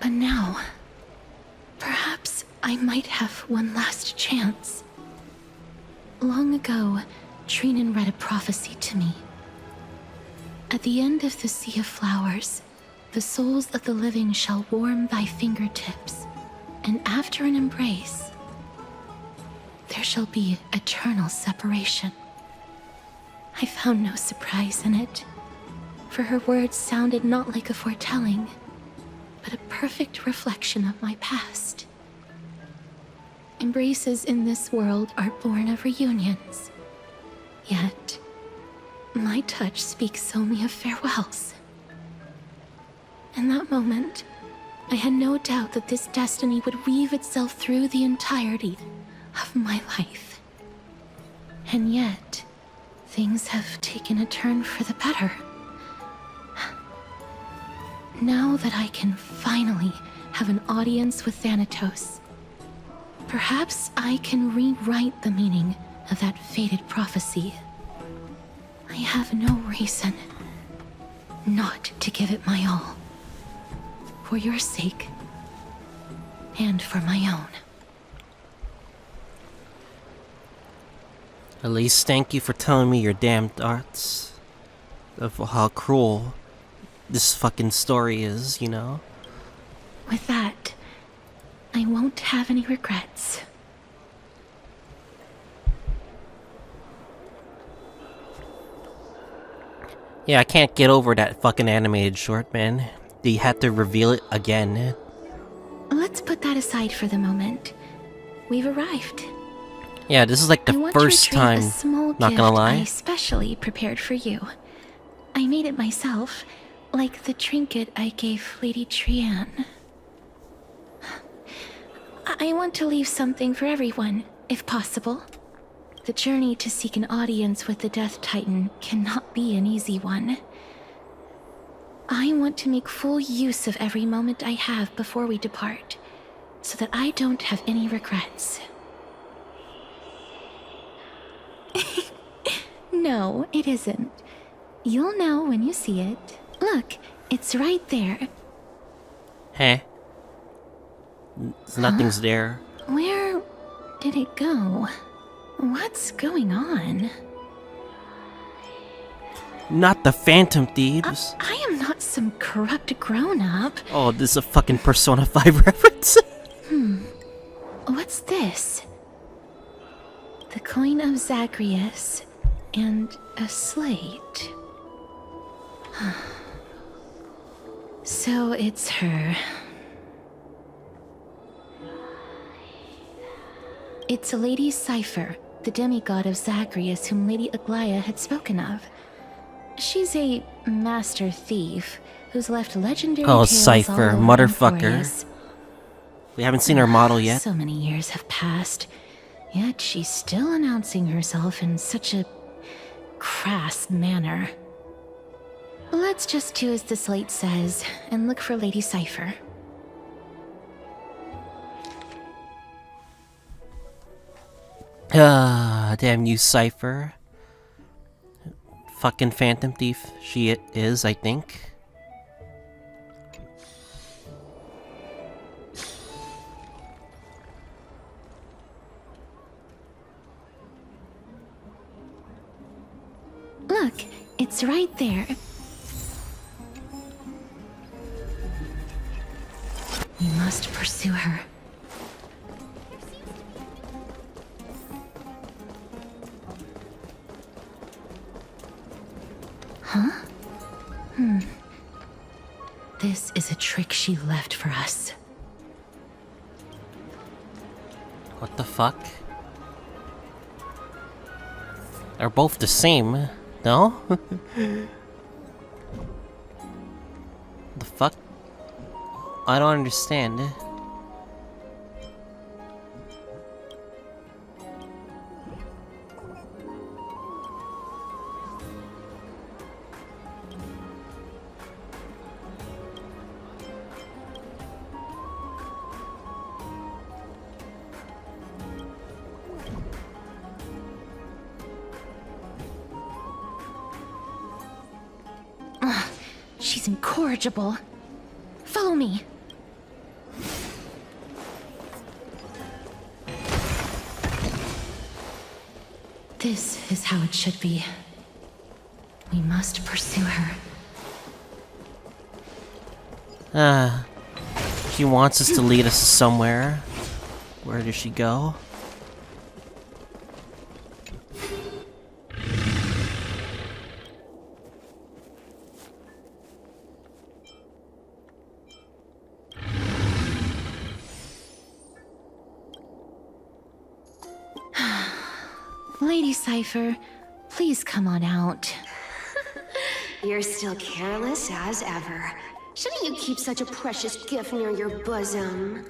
And now, perhaps I might have one last chance. Long ago, Trianne read a prophecy to me. At the end of the Sea of Flowers, the souls of the living shall warm thy fingertips, and after an embrace, there shall be eternal separation. I found no surprise in it, for her words sounded not like a foretelling, but a perfect reflection of my past. Embraces in this world are born of reunions, yet my touch speaks only of farewells. In that moment, I had no doubt that this destiny would weave itself through the entirety of my life. And yet, things have taken a turn for the better. Now that I can finally have an audience with Thanatos, perhaps I can rewrite the meaning of that fated prophecy. I have no reason not to give it my all. For your sake, and for my own. At least thank you for telling me your damn thoughts of how cruel this fucking story is, you know? With that, I won't have any regrets. Yeah, I can't get over that fucking animated short, man. They had to reveal it again. Let's put that aside for the moment. We've arrived. Yeah, this is like the first time, a small not gonna lie. I specially prepared for you. I made it myself, like the trinket I gave Lady Trianne. I want to leave something for everyone, if possible. The journey to seek an audience with the Death Titan cannot be an easy one. I want to make full use of every moment I have before we depart, so that I don't have any regrets. No, it isn't. You'll know when you see it. Look, it's right there. Huh? Nothing's there. Where did it go? What's going on? Not the Phantom Thieves. I am not some corrupt grown-up. Oh, this is a fucking Persona 5 reference. What's this? The coin of Zagreus and a slate. So it's her. It's Lady Cipher, the demigod of Zagreus whom Lady Aglaia had spoken of. She's a master thief who's left legendary tales Cipher, all over motherfucker. Amphoreus. We haven't seen her model yet. So many years have passed, yet she's still announcing herself in such a crass manner. Let's just do as the slate says and look for Lady Cipher. Ah, damn you, Cipher. Fucking Phantom Thief. She is, I think. Look, it's right there. We must pursue her. Huh? This is a trick she left for us. What the fuck? They're both the same, no? The fuck? I don't understand. Ugh, she's incorrigible. Follow me. Huh? Huh? Hmm. This is right there. Look, it's right there. We must pursue her. Huh? This is a trick she left for us. What the fuck? I don't understand. The fuck? I don't understand. This is how it should be. We must pursue her. She wants us to lead us somewhere. Where does she go? Lady Cipher, please come on out. You're still careless as ever. Shouldn't you keep such a precious gift near your bosom?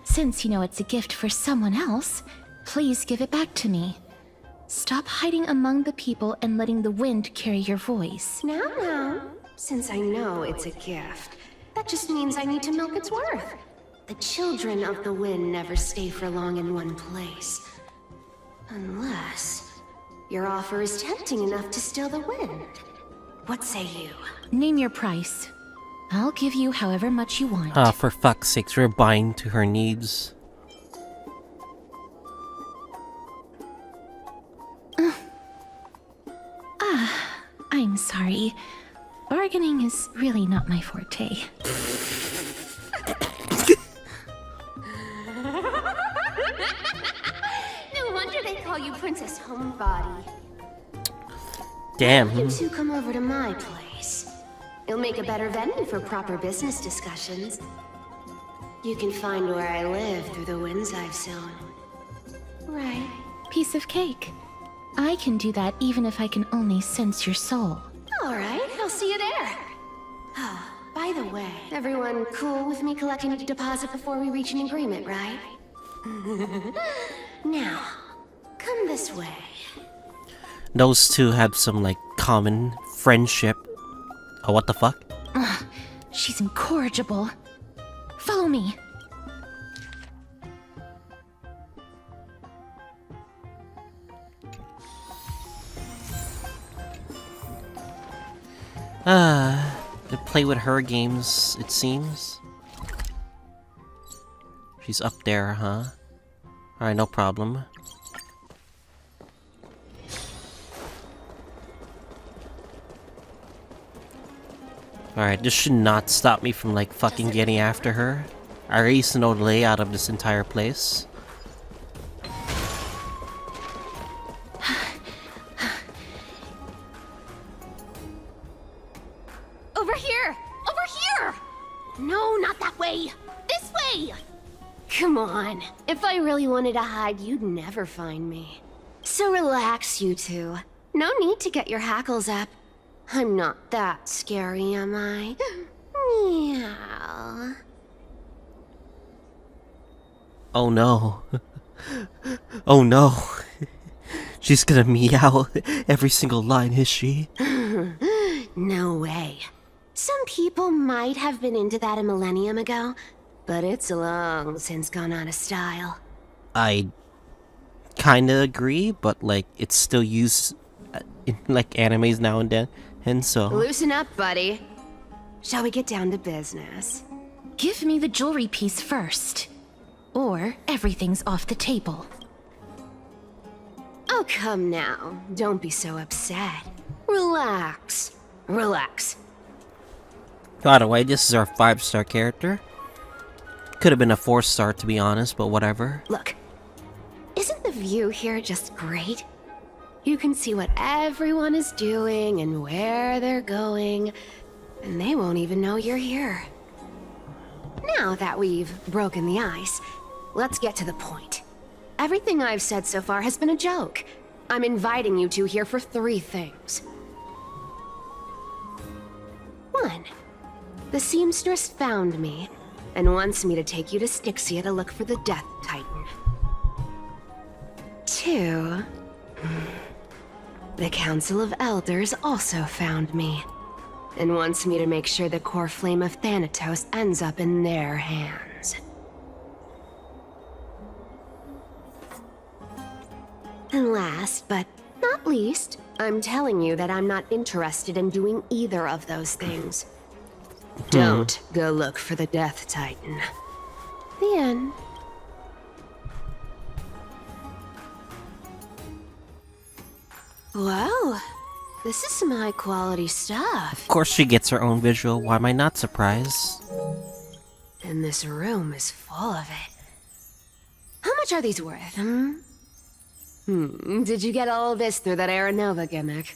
Since you know it's a gift for someone else, please give it back to me. Stop hiding among the people and letting the wind carry your voice. Now, since I know it's a gift, that just means I need to milk its worth. The children of the wind never stay for long in one place. Unless your offer is tempting enough to still the wind. What say you? Name your price. I'll give you however much you want. Ah, for fuck's sakes, we're buying to her needs. I'm sorry. Bargaining is really not my forte. No wonder they call you Princess Homebody. Damn. You two come over to my place. It'll make a better venue for proper business discussions. You can find where I live through the winds I've sown. Right. Piece of cake. I can do that even if I can only sense your soul. Alright, I'll see you there. Oh, by the way, everyone cool with me collecting a deposit before we reach an agreement, right? Now, come this way. Those two have some, like, common friendship. Oh, what the fuck? She's incorrigible. Follow me. To play with her games, it seems. She's up there, huh? Alright, no problem. Alright, this should not stop me from, like, fucking getting after her. I already used to know the layout of this entire place. Over here! Over here! No, not that way! This way! Come on. If I really wanted to hide, you'd never find me. So relax, you two. No need to get your hackles up. I'm not that scary, am I? Meow. Oh no. Oh no. She's gonna meow every single line, is she? No way. Some people might have been into that a millennium ago, but it's long since gone out of style. I kinda agree, but like, it's still used in like animes now and then, and so... Loosen up, buddy. Shall we get down to business? Give me the jewelry piece first. Or everything's off the table. Oh, come now. Don't be so upset. Relax. Relax. By the way, this is our 5-star character. Could have been a 4-star to be honest, but whatever. Look. Isn't the view here just great? You can see what everyone is doing and where they're going, and they won't even know you're here. Now that we've broken the ice, let's get to the point. Everything I've said so far has been a joke. I'm inviting you two here for 3 things. 1. The seamstress found me and wants me to take you to Styxia to look for the Death Titan. 2. The Council of Elders also found me and wants me to make sure the core flame of Thanatos ends up in their hands. And last, but not least, I'm telling you that I'm not interested in doing either of those things. Don't go look for the Death Titan. The end. Well, this is some high-quality stuff. Of course she gets her own visual, why am I not surprised? And this room is full of it. How much are these worth, Did you get all this through that Aranova gimmick?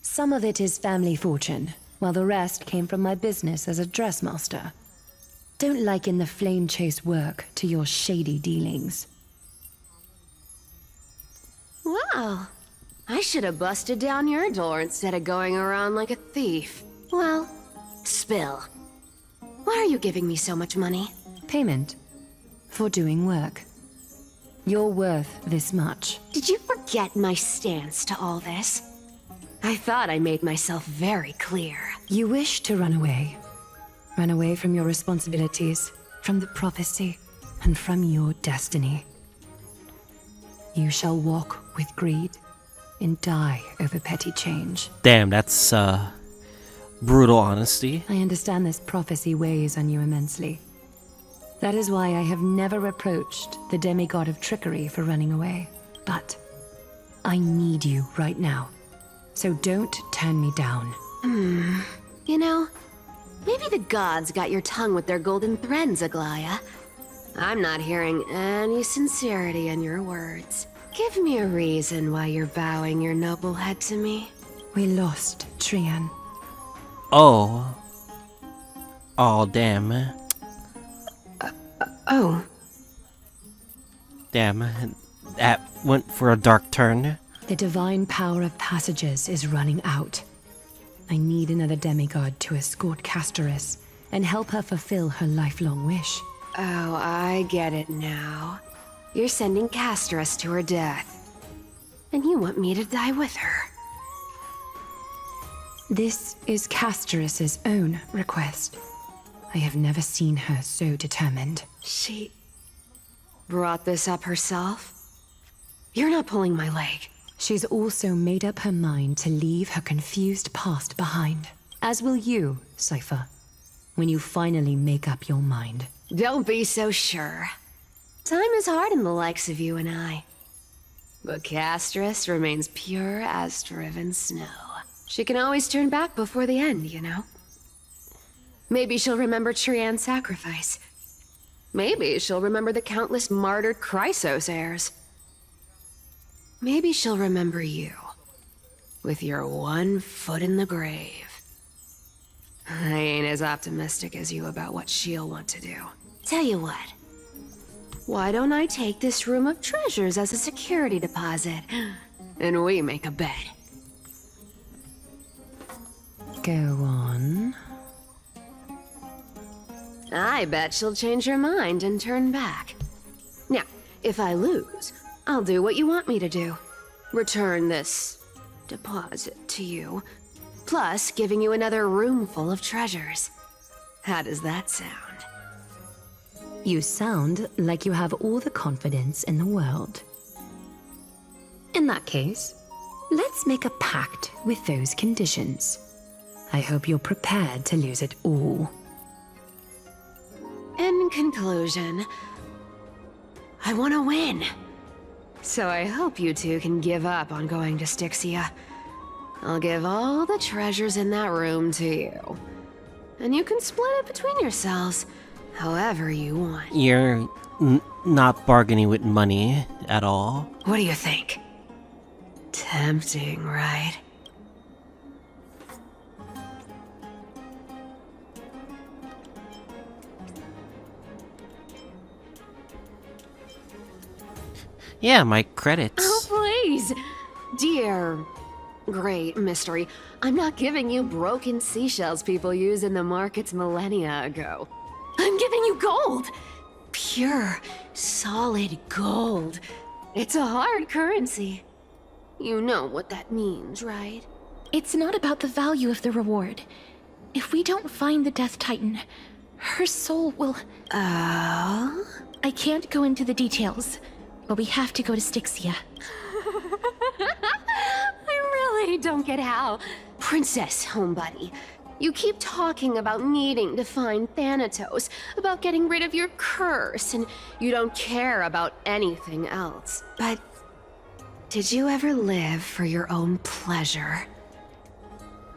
Some of it is family fortune, while the rest came from my business as a dressmaster. Don't liken the flame chase work to your shady dealings. Wow. I should have busted down your door instead of going around like a thief. Well, spill. Why are you giving me so much money? Payment for doing work. You're worth this much. Did you forget my stance to all this? I thought I made myself very clear. You wish to run away. Run away from your responsibilities, from the prophecy, and from your destiny. You shall walk with greed and die over petty change. Damn, that's, brutal honesty. I understand this prophecy weighs on you immensely. That is why I have never approached the demigod of trickery for running away. But I need you right now. So don't turn me down. You know, maybe the gods got your tongue with their golden threads, Aglaya. I'm not hearing any sincerity in your words. Give me a reason why you're bowing your noble head to me. We lost Trianne. Oh. Oh, damn. Oh. Damn. That went for a dark turn. The divine power of passages is running out. I need another demigod to escort Castorice and help her fulfill her lifelong wish. Oh, I get it now. You're sending Castorice to her death. And you want me to die with her. This is Castorice's own request. I have never seen her so determined. She brought this up herself? You're not pulling my leg. She's also made up her mind to leave her confused past behind. As will you, Cipher, when you finally make up your mind. Don't be so sure. Time is hard in the likes of you and I. But Castorice remains pure as driven snow. She can always turn back before the end, you know? Maybe she'll remember Trianne's sacrifice. Maybe she'll remember the countless martyred Chrysos heirs. Maybe she'll remember you, with your one foot in the grave. I ain't as optimistic as you about what she'll want to do. Tell you what, why don't I take this room of treasures as a security deposit, and we make a bet? Go on. I bet she'll change her mind and turn back. Now, if I lose, I'll do what you want me to do. Return this deposit to you, plus giving you another room full of treasures. How does that sound? You sound like you have all the confidence in the world. In that case, let's make a pact with those conditions. I hope you're prepared to lose it all. In conclusion, I want to win. So I hope you two can give up on going to Styxia. I'll give all the treasures in that room to you. And you can split it between yourselves, however you want. You're not bargaining with money at all. What do you think? Tempting, right? Yeah, my credits. Oh, please! Dear great mystery, I'm not giving you broken seashells people use in the markets millennia ago. I'm giving you gold! Pure, solid gold. It's a hard currency. You know what that means, right? It's not about the value of the reward. If we don't find the Death Titan, her soul will... Oh? I can't go into the details, but we have to go to Styxia. I really don't get how. Princess, homebuddy, you keep talking about needing to find Thanatos, about getting rid of your curse, and you don't care about anything else. But Did you ever live for your own pleasure?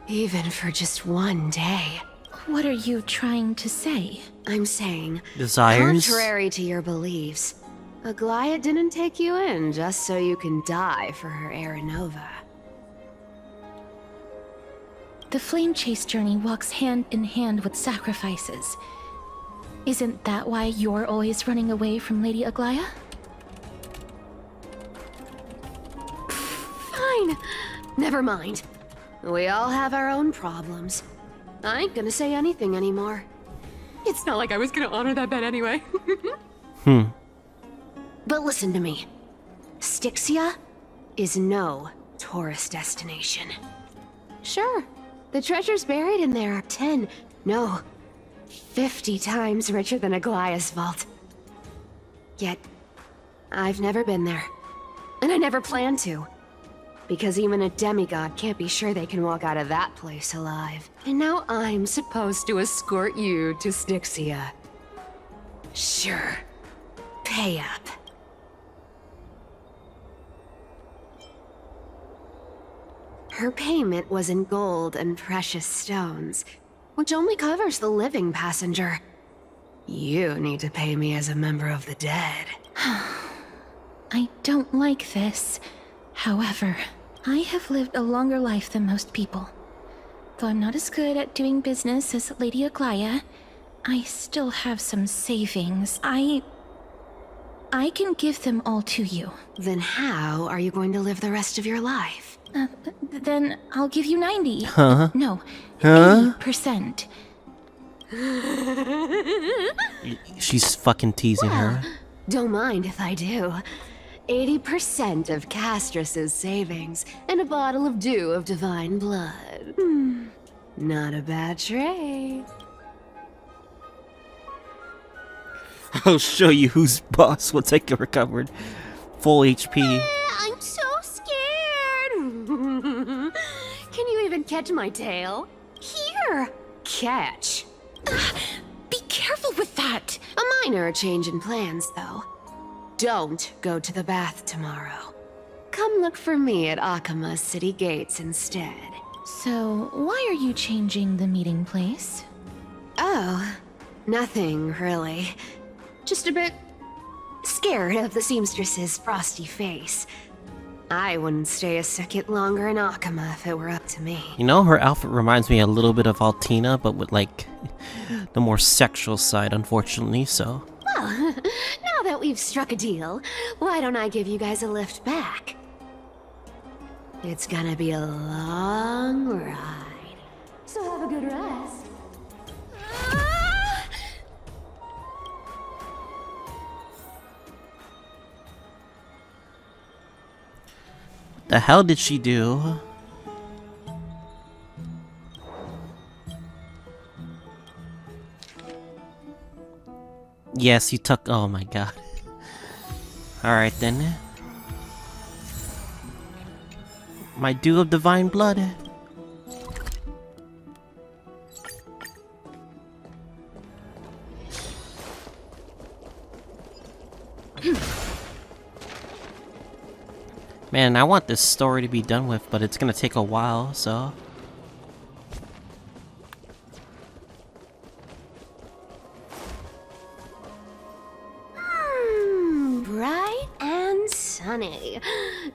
Even for just one day? What are you trying to say? I'm saying, Desires? contrary to your beliefs, Aglaia didn't take you in just so you can die for her Aranova. The flame chase journey walks hand in hand with sacrifices. Isn't that why you're always running away from Lady Aglaia? Fine. Never mind. We all have our own problems. I ain't gonna say anything anymore. It's not like I was gonna honor that bet anyway. But listen to me. Styxia is no tourist destination. Sure, the treasures buried in there are 10, no, 50 times richer than Aglaia's vault. Yet, I've never been there. And I never plan to. Because even a demigod can't be sure they can walk out of that place alive. And now I'm supposed to escort you to Styxia. Sure. Pay up. Her payment was in gold and precious stones, which only covers the living passenger. You need to pay me as a member of the dead. I don't like this. However, I have lived a longer life than most people. Though I'm not as good at doing business as Lady Aglaia, I still have some savings. I can give them all to you. Then how are you going to live the rest of your life? Then I'll give you 90. Huh? No, Huh? 80%. She's fucking teasing her. Don't mind if I do. 80% of Castorice's savings and a bottle of dew of divine blood. Not a bad trade. I'll show you whose boss will take a recovered full HP. I'm so scared. Can you even catch my tail? Here. Catch. Be careful with that! A minor change in plans, though. Don't go to the bath tomorrow. Come look for me at Akama's city gates instead. So, why are you changing the meeting place? Oh, nothing really. Just a bit scared of the seamstress's frosty face. I wouldn't stay a second longer in Akama if it were up to me. You know, her outfit reminds me a little bit of Altina, but with like the more sexual side, unfortunately, so. Well, now that we've struck a deal, why don't I give you guys a lift back? It's gonna be a long ride, so have a good rest. The hell did she do? Yes, you took. Oh my god. Alright then. My dew of divine blood. Man, I want this story to be done with, but it's gonna take a while, so. Bright and sunny.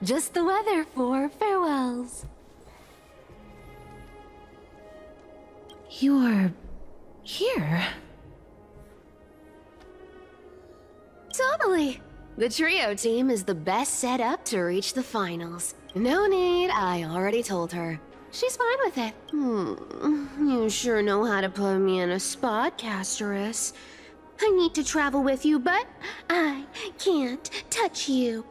Just the weather for farewells. You're here. Totally. The trio team is the best set up to reach the finals. No need, I already told her. She's fine with it. You sure know how to put me in a spot, Castorice. I need to travel with you, but I can't touch you.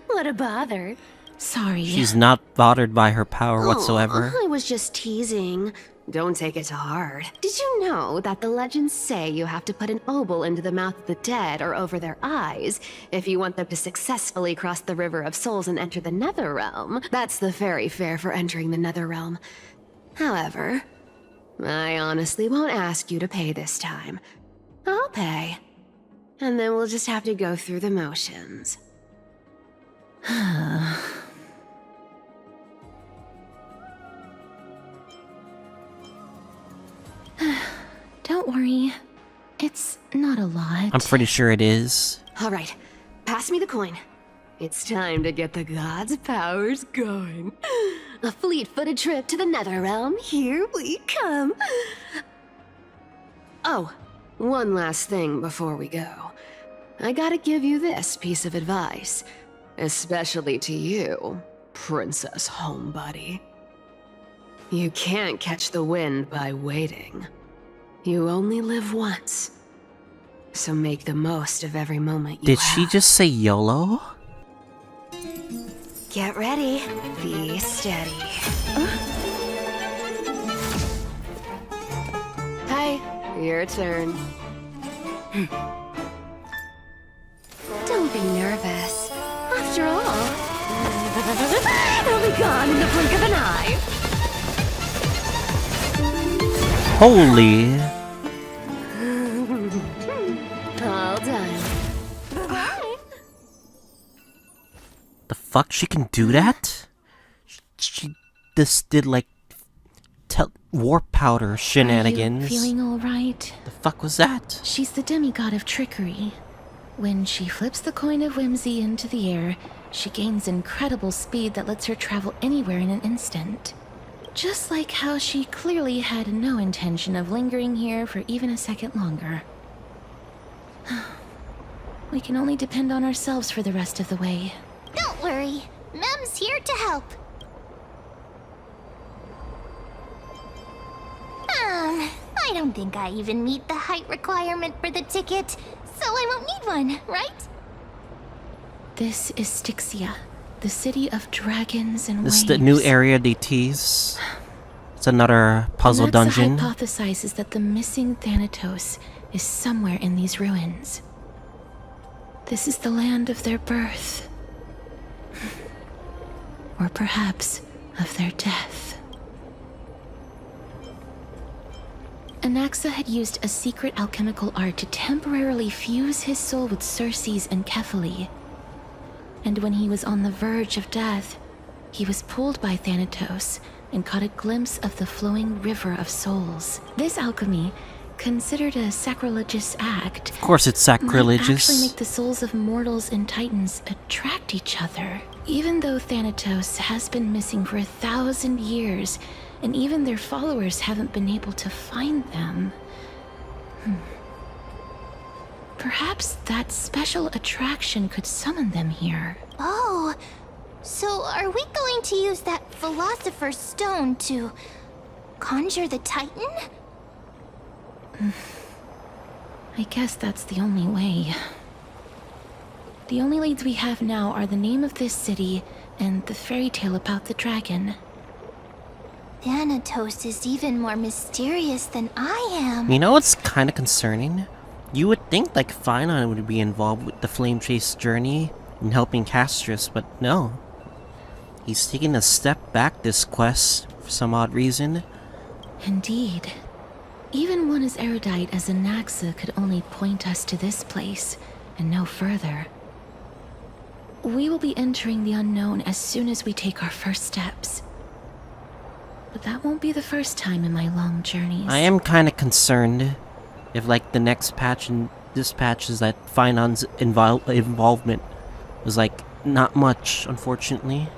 What a bother. Sorry. She's not bothered by her power whatsoever. I was just teasing. Don't take it to heart. Did you know that the legends say you have to put an obol into the mouth of the dead or over their eyes if you want them to successfully cross the River of Souls and enter the Nether Realm? That's the fairy fare for entering the Nether Realm. However, I honestly won't ask you to pay this time. I'll pay. And then we'll just have to go through the motions. Don't worry. It's not a lot. I'm pretty sure it is. All right, pass me the coin. It's time to get the gods' powers going. A fleet-footed trip to the nether realm. Here we come. Oh, one last thing before we go. I gotta give you this piece of advice. Especially to you, Princess Homebody. You can't catch the wind by waiting. You only live once. So make the most of every moment you Did have. she just say YOLO? Get ready. Be steady. Hi, your turn. Don't be nervous. After all, it'll be gone in the blink of an eye. Holy. All done. The fuck? She can do that? She just did like warp powder shenanigans. Are you feeling all right? The fuck was that? She's the demigod of trickery. When she flips the coin of whimsy into the air, she gains incredible speed that lets her travel anywhere in an instant. Just like how she clearly had no intention of lingering here for even a second longer. We can only depend on ourselves for the rest of the way. Don't worry. Mem's here to help. I don't think I even meet the height requirement for the ticket, so I won't need one, right? This is Styxia, the city of dragons and This is waves. the new area they tease. It's another puzzle dungeon. Alexa hypothesizes that the missing Thanatos is somewhere in these ruins. This is the land of their birth. Or perhaps of their death. Anaxa had used a secret alchemical art to temporarily fuse his soul with Circe's and Kephale. And when he was on the verge of death, he was pulled by Thanatos and caught a glimpse of the flowing river of souls. This alchemy, considered a sacrilegious act, Of course it's might actually sacrilegious. make the souls of mortals and titans attract each other. Even though Thanatos has been missing for 1,000 years, and even their followers haven't been able to find them. Perhaps that special attraction could summon them here. Oh, so are we going to use that Philosopher's Stone to conjure the Titan? I guess that's the only way. The only leads we have now are the name of this city and the fairy tale about the dragon. Thanatos is even more mysterious than I am. You know what's kind of concerning? You would think like Finon would be involved with the Flame Chase journey and helping Castorice, but no. He's taking a step back this quest for some odd reason. Indeed. Even one as erudite as Anaxa could only point us to this place, and no further. We will be entering the unknown as soon as we take our first steps. But that won't be the first time in my long journeys. I am kind of concerned if like the next patch and this patch is that Finon's involvement was like not much, unfortunately.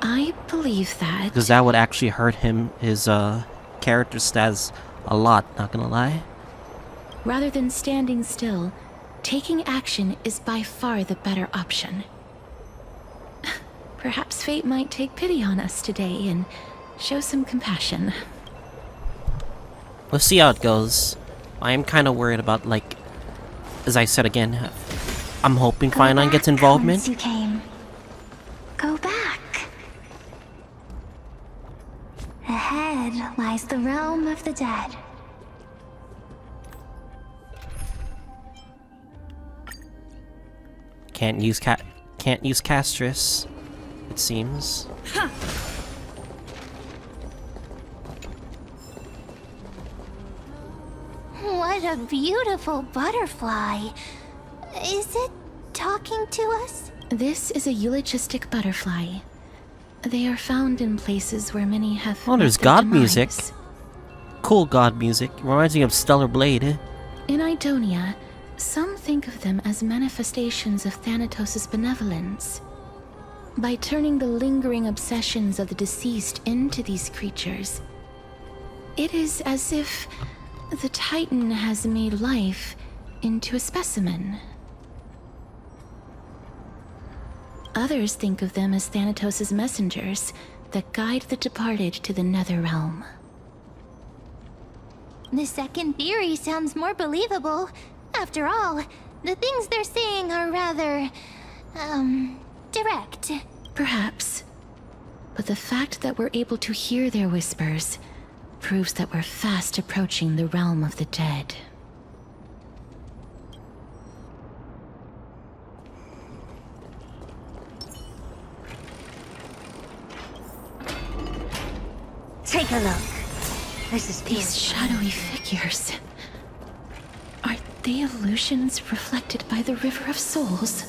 I believe that. Because that would actually hurt his character stats a lot, not gonna lie. Rather than standing still, taking action is by far the better option. Perhaps fate might take pity on us today and show some compassion. We'll see how it goes. I am kind of worried about, like, as I said again, I'm hoping Finon gets involvement. Once you came. Go back. Ahead lies the realm of the dead. Can't use Castorice, it seems. What a beautiful butterfly. Is it talking to us? This is a eulogistic butterfly. They are found in places where many have Oh, there's met their god music. demise. Cool god music. Reminds me of Stellar Blade. In Idonia, some think of them as manifestations of Thanatos' benevolence. By turning the lingering obsessions of the deceased into these creatures, it is as if the Titan has made life into a specimen. Others think of them as Thanatos' messengers that guide the departed to the nether realm. The second theory sounds more believable. After all, the things they're saying are rather, direct. Perhaps. But the fact that we're able to hear their whispers proves that we're fast approaching the realm of the dead. Take a look. This is These shadowy figures. Are they illusions reflected by the River of Souls?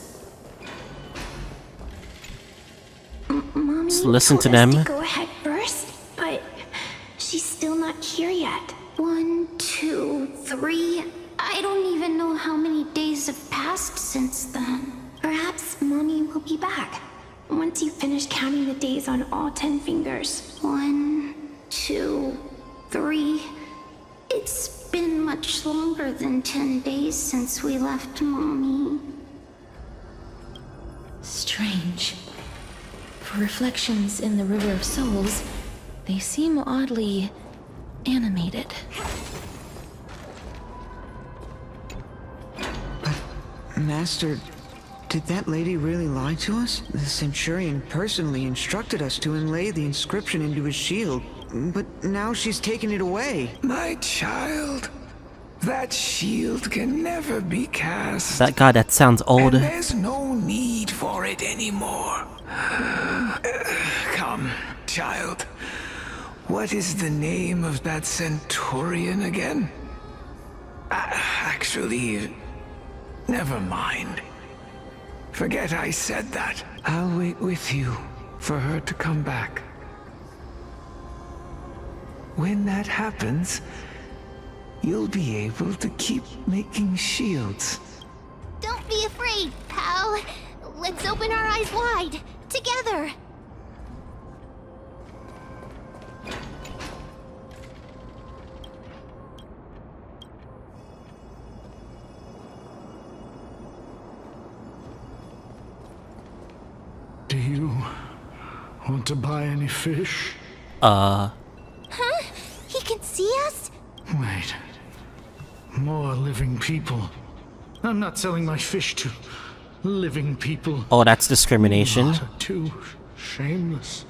Mommy Just listen to told us them. to go ahead first, but she's still not here yet. 1, 2, 3. I don't even know how many days have passed since then. Perhaps Mommy will be back once you finish counting the days on all 10 fingers. 1, 2, 3. It's been much longer than 10 days since we left Mommy. Strange. For reflections in the River of Souls, they seem oddly animated. Master, did that lady really lie to us? The Centurion personally instructed us to inlay the inscription into his shield, but now she's taken it away. My child, that shield can never be cast. That god, that sounds old. And there's no need for it anymore. Come, child. What is the name of that Centurion again? Actually, never mind. Forget I said that. I'll wait with you for her to come back. When that happens, you'll be able to keep making shields. Don't be afraid, pal. Let's open our eyes wide, together. Do you want to buy any fish? Huh? He can see us? Wait. More living people. I'm not selling my fish to living people. Oh, that's discrimination. Not too shameless.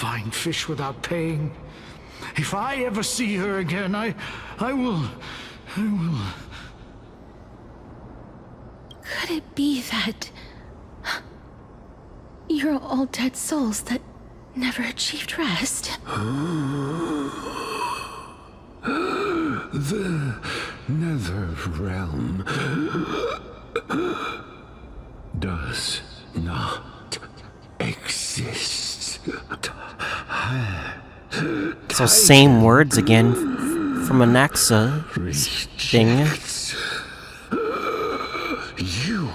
Buying fish without paying. If I ever see her again, I will. Could it be that you're all dead souls that never achieved rest? The nether realm does not exist. So same words again from a Naxa thing. You,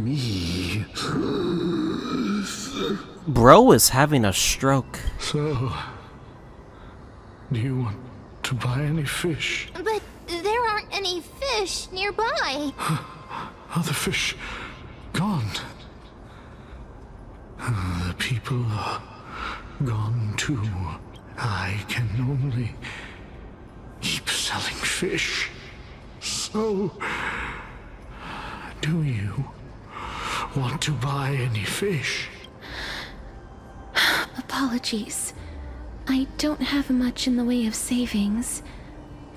me. Bro is having a stroke. So, do you want to buy any fish? But there aren't any fish nearby. Other fish gone. The people are gone too. I can only keep selling fish. So, do you want to buy any fish? Apologies. I don't have much in the way of savings,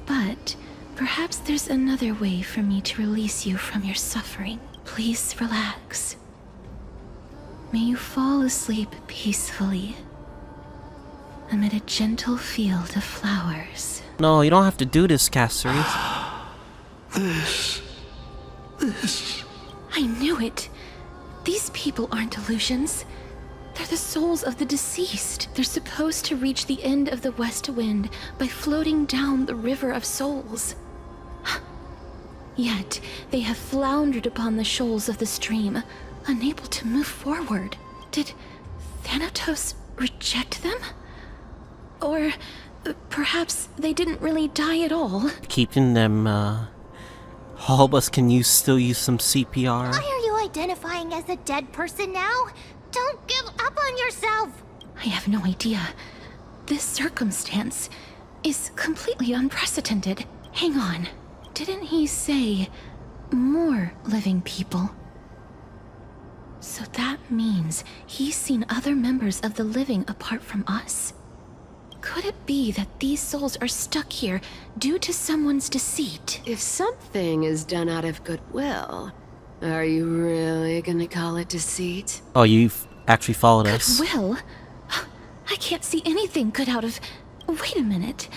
but perhaps there's another way for me to release you from your suffering. Please relax. May you fall asleep peacefully amid a gentle field of flowers. No, you don't have to do this, Castorice. This this. I knew it. These people aren't illusions. They're the souls of the deceased. They're supposed to reach the end of the west wind by floating down the river of souls. Yet, they have floundered upon the shoals of the stream, unable to move forward. Did Thanatos reject them? Or perhaps they didn't really die at all? Keeping them, all of us can still use some CPR. Why are you identifying as a dead person now? Don't give up on yourself! I have no idea. This circumstance is completely unprecedented. Hang on. Didn't he say more living people? So that means he's seen other members of the living apart from us? Could it be that these souls are stuck here due to someone's deceit? If something is done out of goodwill, are you really gonna call it deceit? Oh, you've actually followed us. Goodwill? I can't see anything good out of... Wait a minute.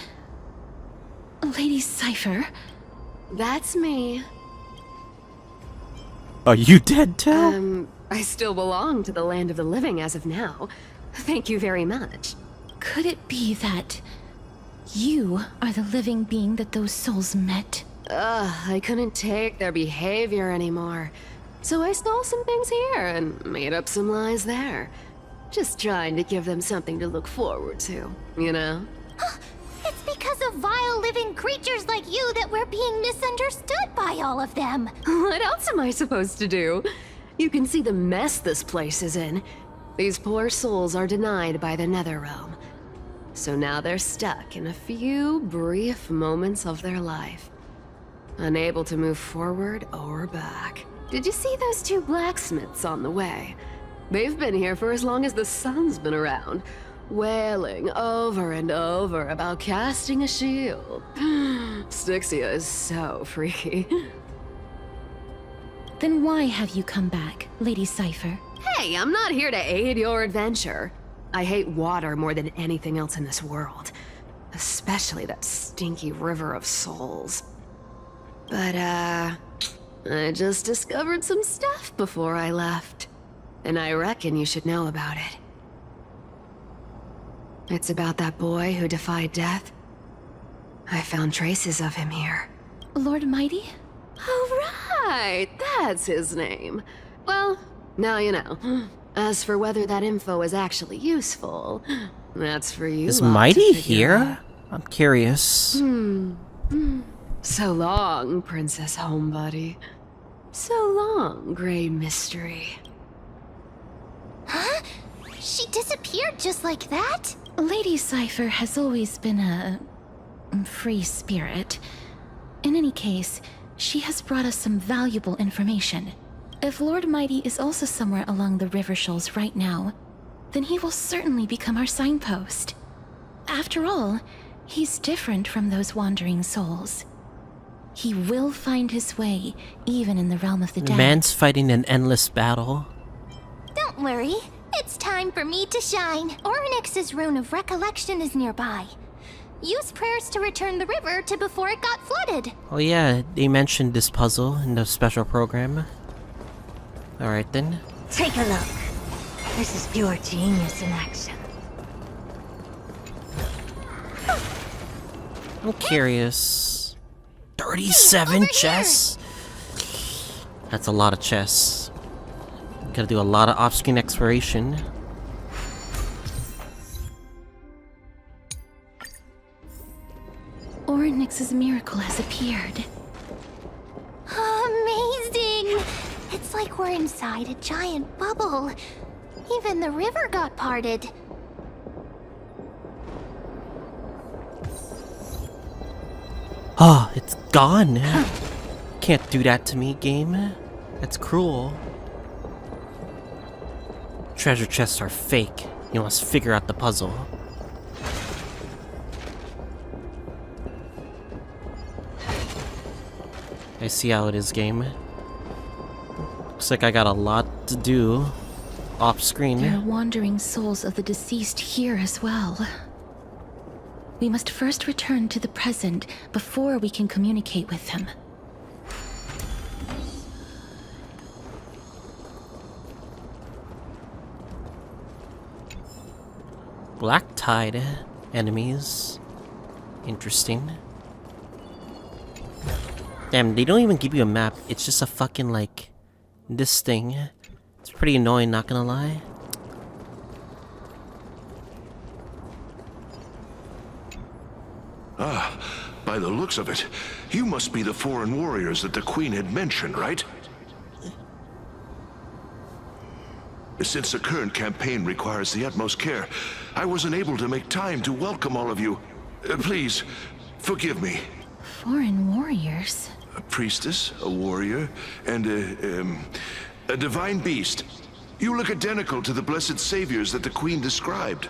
Lady Cipher? That's me. Are you dead, too? I still belong to the land of the living as of now. Thank you very much. Could it be that you are the living being that those souls met? I couldn't take their behavior anymore. So I stole some things here and made up some lies there. Just trying to give them something to look forward to, you know? It's because of vile living creatures like you that we're being misunderstood by all of them. What else am I supposed to do? You can see the mess this place is in. These poor souls are denied by the nether realm. So now they're stuck in a few brief moments of their life. Unable to move forward or back. Did you see those two blacksmiths on the way? They've been here for as long as the sun's been around, wailing over and over about casting a shield. Styxia is so freaky. Then why have you come back, Lady Cipher? Hey, I'm not here to aid your adventure. I hate water more than anything else in this world. Especially that stinky river of souls. But, I just discovered some stuff before I left. And I reckon you should know about it. It's about that boy who defied death. I found traces of him here. Lord Mydei? Oh, right! That's his name. Well, now you know. As for whether that info is actually useful, that's for you. Is lot to Mydei figure here? out. I'm curious. So long, Princess Homebody. So long, Grey Mystery. Huh? She disappeared just like that? Lady Cipher has always been a free spirit. In any case, she has brought us some valuable information. If Lord Mydei is also somewhere along the river shoals right now, then he will certainly become our signpost. After all, he's different from those wandering souls. He will find his way, even in the realm of the dead. Man's fighting an endless battle. Don't worry. It's time for me to shine. Orynyx's rune of recollection is nearby. Use prayers to return the river to before it got flooded. Oh yeah, they mentioned this puzzle in the special program. Alright then. Take a look. This is pure genius in action. I'm curious. 37 chests? That's a lot of chests. Gotta do a lot of off-screen exploration. Orynyx's miracle has appeared. Amazing! It's like we're inside a giant bubble. Even the river got parted. Oh, it's gone. Can't do that to me, game. That's cruel. Treasure chests are fake. You must figure out the puzzle. I see how it is, game. Looks like I got a lot to do off screen. There are wandering souls of the deceased here as well. We must first return to the present before we can communicate with them. Black Tide enemies. Interesting. Damn, they don't even give you a map. It's just a fucking, like, this thing. It's pretty annoying, not gonna lie. Ah, by the looks of it, you must be the foreign warriors that the Queen had mentioned, right? Since the current campaign requires the utmost care, I wasn't able to make time to welcome all of you. Please, forgive me. Foreign warriors? A priestess, a warrior, and a divine beast. You look identical to the blessed saviors that the Queen described.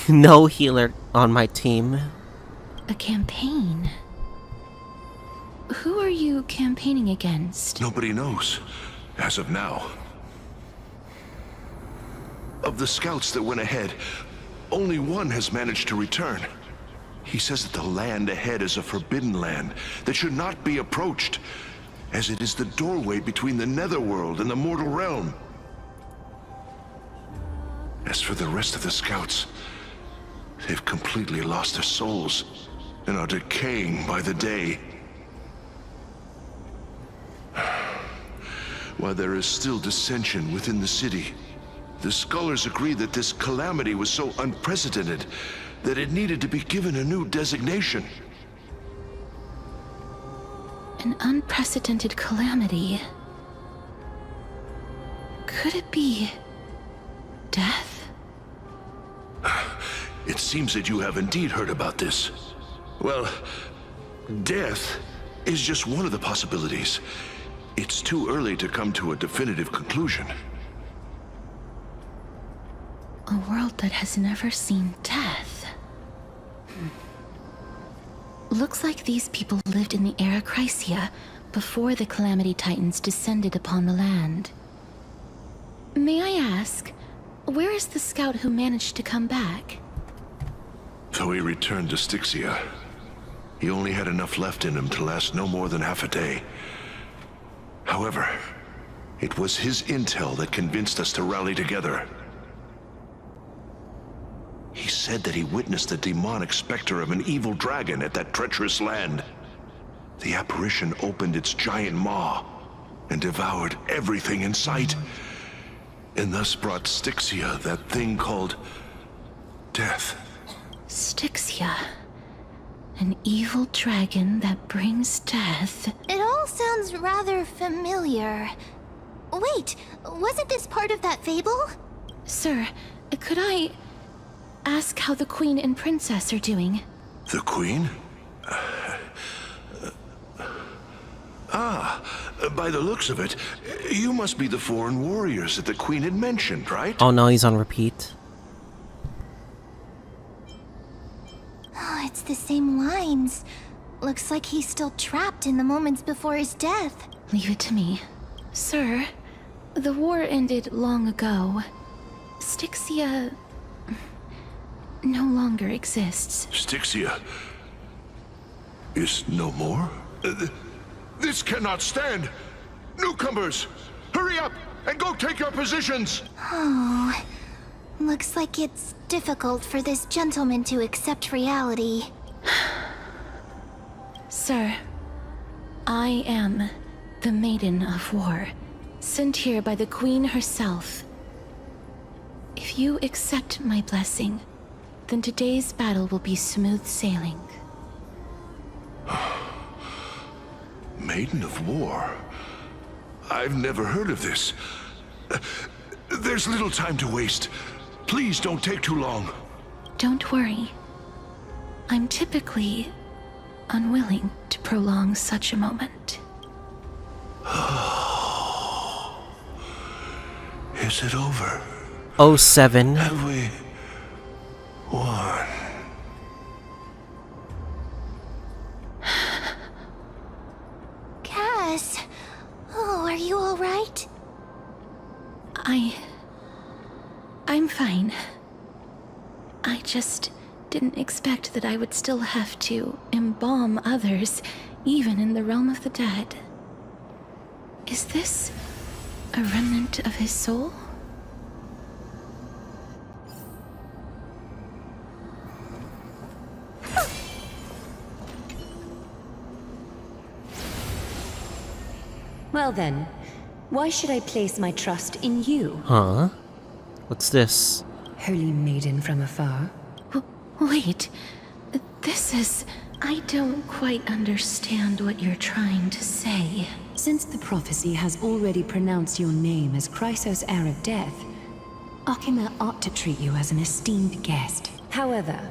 No healer on my team. A campaign? Who are you campaigning against? Nobody knows, as of now. Of the scouts that went ahead, only one has managed to return. He says that the land ahead is a forbidden land that should not be approached, as it is the doorway between the netherworld and the mortal realm. As for the rest of the scouts, they've completely lost their souls and are decaying by the day. While there is still dissension within the city, the scholars agree that this calamity was so unprecedented that it needed to be given a new designation. An unprecedented calamity. Could it be death? It seems that you have indeed heard about this. Well, death is just one of the possibilities. It's too early to come to a definitive conclusion. A world that has never seen death. Looks like these people lived in the era Chrysia before the Calamity Titans descended upon the land. May I ask, where is the scout who managed to come back? So he returned to Styxia. He only had enough left in him to last no more than half a day. However, it was his intel that convinced us to rally together. He said that he witnessed the demonic specter of an evil dragon at that treacherous land. The apparition opened its giant maw and devoured everything in sight, and thus brought Styxia that thing called death. Styxia. An evil dragon that brings death. It all sounds rather familiar. Wait, wasn't this part of that fable? Sir, could I ask how the Queen and Princess are doing? The Queen? By the looks of it, you must be the foreign warriors that the Queen had mentioned, right? Oh no, he's on repeat. Oh, it's the same lines. Looks like he's still trapped in the moments before his death. Leave it to me. Sir, the war ended long ago. Styxia no longer exists. Styxia is no more? This cannot stand! Newcomers, hurry up and go take your positions! Oh, looks like it's difficult for this gentleman to accept reality. Sir, I am the Maiden of War, sent here by the Queen herself. If you accept my blessing, then today's battle will be smooth sailing. Maiden of War? I've never heard of this. There's little time to waste. Please don't take too long. Don't worry. I'm typically unwilling to prolong such a moment. Is it over? 07. Have we won? Cass, oh, are you all right? I'm fine. I just didn't expect that I would still have to embalm others, even in the realm of the dead. Is this a remnant of his soul? Well then, why should I place my trust in you? Huh? What's this? Holy maiden from afar. Wait. This is... I don't quite understand what you're trying to say. Since the prophecy has already pronounced your name as Chrysos, heir of death, Arkema ought to treat you as an esteemed guest. However,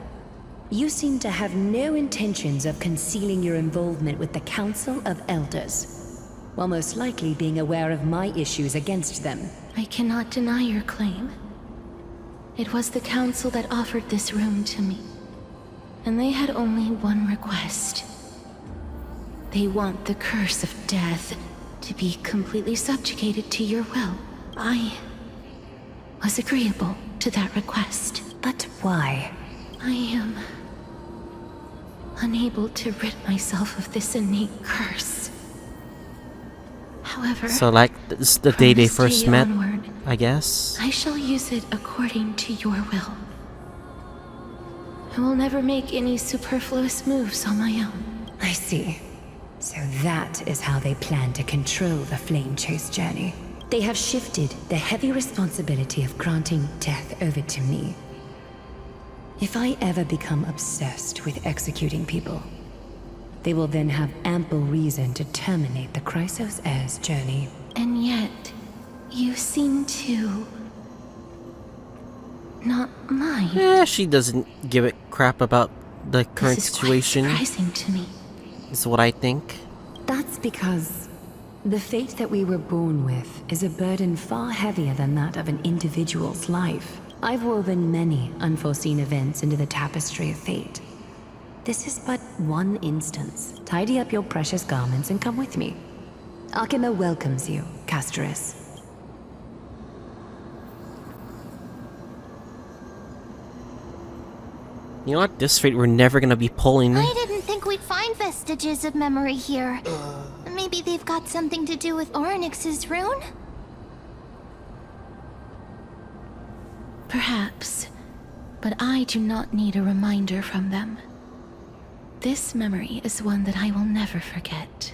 you seem to have no intentions of concealing your involvement with the Council of Elders, while most likely being aware of my issues against them. I cannot deny your claim. It was the Council that offered this room to me. And they had only one request. They want the curse of death to be completely subjugated to your will. I was agreeable to that request. But why? I am unable to rid myself of this innate curse. However, So like, this is the day they from this first day met, onward, I guess? I shall use it according to your will. I will never make any superfluous moves on my own. I see. So that is how they plan to control the Flame Chase journey. They have shifted the heavy responsibility of granting death over to me. If I ever become obsessed with executing people, they will then have ample reason to terminate the Chrysos heir's journey. And yet, you seem to... not mind. She doesn't give a crap about the current This is situation, quite surprising to me. is what I think. That's because the fate that we were born with is a burden far heavier than that of an individual's life. I've woven many unforeseen events into the tapestry of fate. This is but one instance. Tidy up your precious garments and come with me. Arkema welcomes you, Castorice. You know what? At this rate, we're never gonna be pulling. I didn't think we'd find vestiges of memory here. Maybe they've got something to do with Orynyx's rune? Perhaps. But I do not need a reminder from them. This memory is one that I will never forget.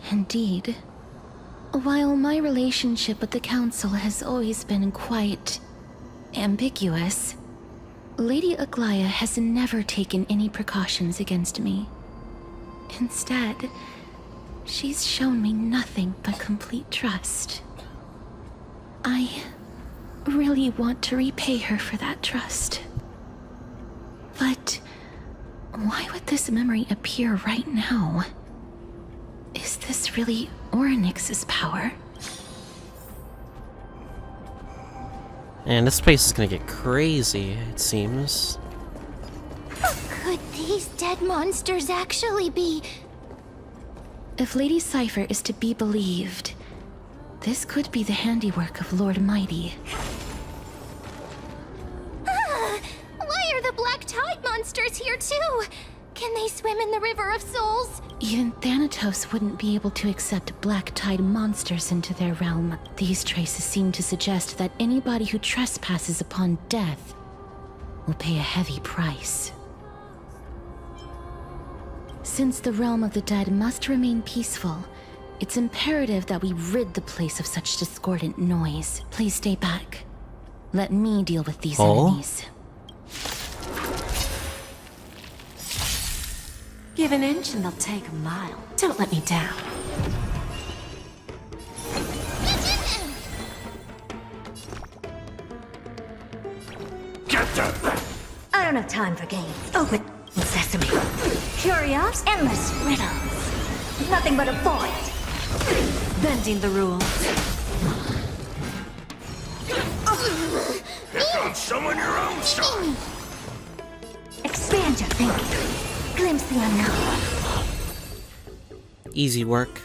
Indeed. While my relationship with the Council has always been quite ambiguous, Lady Aglaya has never taken any precautions against me. Instead, she's shown me nothing but complete trust. I really want to repay her for that trust. But why would this memory appear right now? Is this really Orynyx's power? And this place is gonna get crazy, it seems. Could these dead monsters actually be... If Lady Cipher is to be believed, this could be the handiwork of Lord Mydei. Why are the black tide monsters here too? Can they swim in the River of Souls? Even Thanatos wouldn't be able to accept black tide monsters into their realm. These traces seem to suggest that anybody who trespasses upon death will pay a heavy price. Since the realm of the dead must remain peaceful, it's imperative that we rid the place of such discordant noise. Please stay back. Let me deal with these enemies. Give an inch and they'll take a mile. Don't let me down. Get them! I don't have time for games. Open sesame. Curios, endless riddles. Nothing but a void. Bending the rules. Pick on someone your own side! Expand your thinking. Glimpse the unknown. Easy work.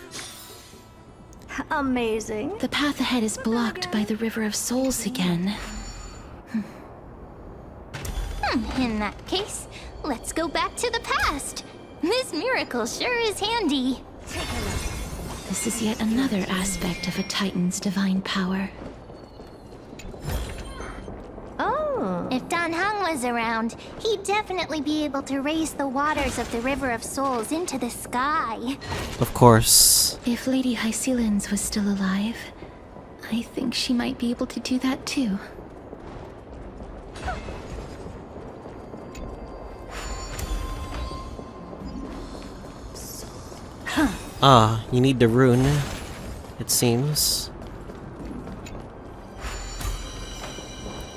Amazing. The path ahead is blocked by the River of Souls again. In that case, let's go back to the past. This miracle sure is handy. This is yet another aspect of a Titan's divine power. Oh, If Dan Heng was around, he'd definitely be able to raise the waters of the River of Souls into the sky. Of course. If Lady Hycelens was still alive, I think she might be able to do that too. Ah, you need the rune, it seems.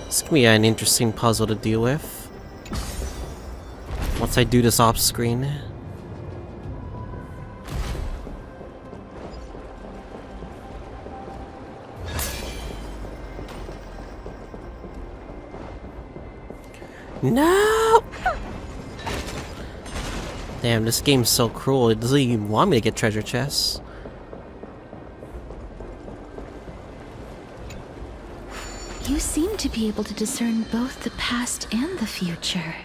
This could be an interesting puzzle to deal with. Once I do this off screen. No! Damn, this game's so cruel. It doesn't even want me to get treasure chests. You seem to be able to discern both the past and the future.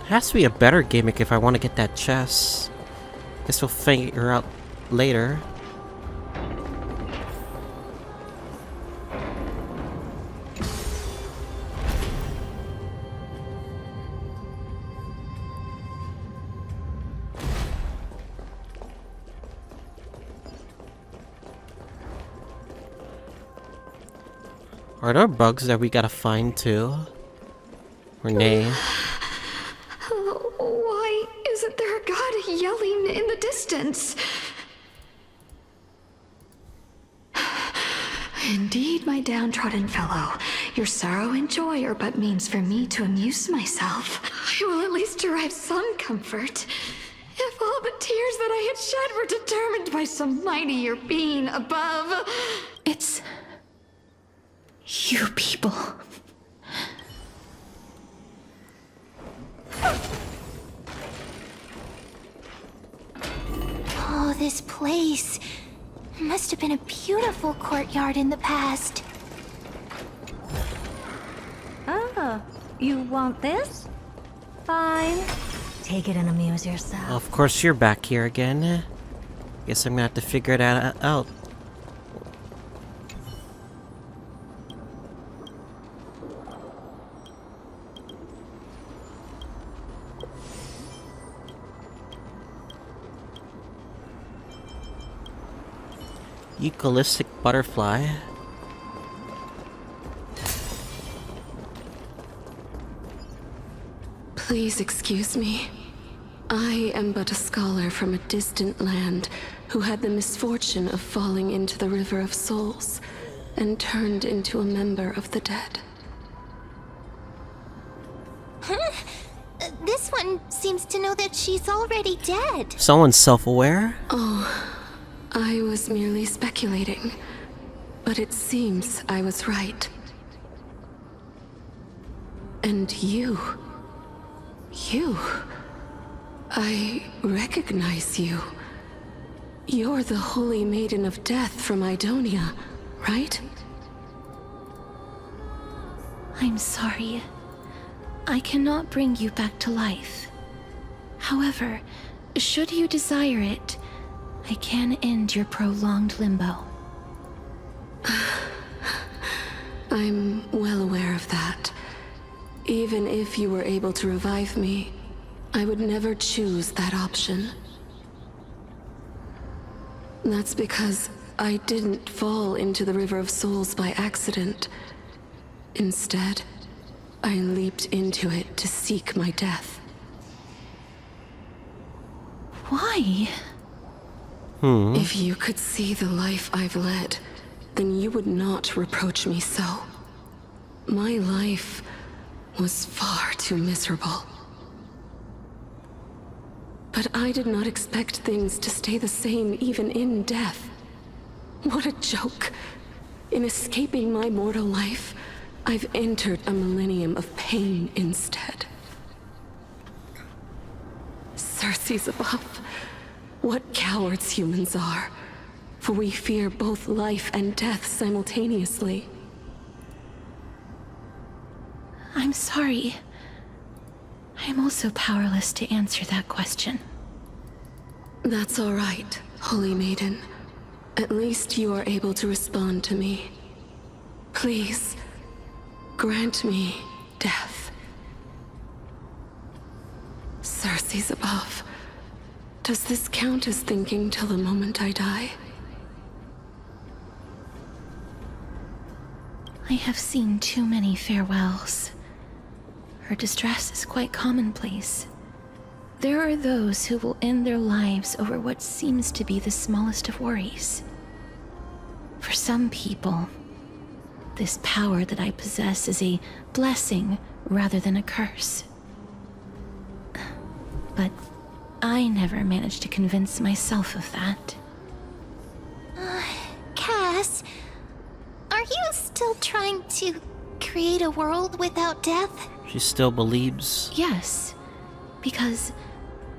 Has to be a better gimmick if I want to get that chest. Guess we'll figure out later. Are there bugs that we gotta find too? Or nay? Why isn't there a god yelling in the distance? Indeed, my downtrodden fellow, your sorrow and joy are but means for me to amuse myself. I will at least derive some comfort. If all the tears that I had shed were determined by some mightier being above. It's... you people. Oh, this place. Must have been a beautiful courtyard in the past. Ah, you want this? Fine. Take it and amuse yourself. Of course you're back here again. Guess I'm gonna have to figure that out. Eucalyptic butterfly. Please excuse me. I am but a scholar from a distant land who had the misfortune of falling into the River of Souls and turned into a member of the dead. Huh? This one seems to know that she's already dead. Someone's self-aware? Oh, I was merely speculating, but it seems I was right. And you... I recognize you. You're the Holy Maiden of Death from Idonia, right? I'm sorry. I cannot bring you back to life. However, should you desire it, I can end your prolonged limbo. I'm well aware of that. Even if you were able to revive me, I would never choose that option. That's because I didn't fall into the River of Souls by accident. Instead, I leaped into it to seek my death. Why? If you could see the life I've led, then you would not reproach me so. My life was far too miserable. But I did not expect things to stay the same even in death. What a joke. In escaping my mortal life, I've entered a millennium of pain instead. Circe's above. What cowards humans are. For we fear both life and death simultaneously. I'm sorry. I'm also powerless to answer that question. That's all right, Holy Maiden. At least you are able to respond to me. Please, grant me death. Circe's above. Does this count as thinking till the moment I die? I have seen too many farewells. Her distress is quite commonplace. There are those who will end their lives over what seems to be the smallest of worries. For some people, this power that I possess is a blessing rather than a curse. But I never managed to convince myself of that. Cass, are you still trying to create a world without death? She still believes. Yes, because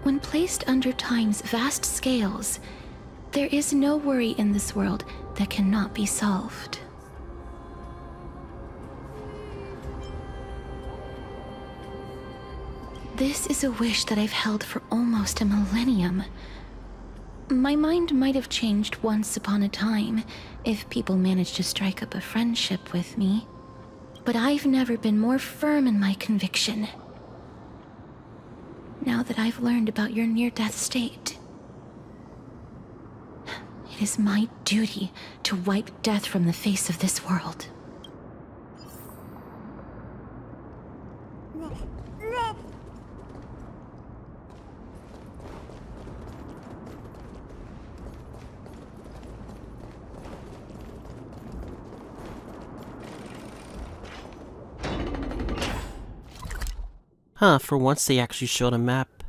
when placed under time's vast scales, there is no worry in this world that cannot be solved. This is a wish that I've held for almost a millennium. My mind might have changed once upon a time if people managed to strike up a friendship with me, but I've never been more firm in my conviction. Now that I've learned about your near-death state, it is my duty to wipe death from the face of this world. Huh, for once they actually showed a map.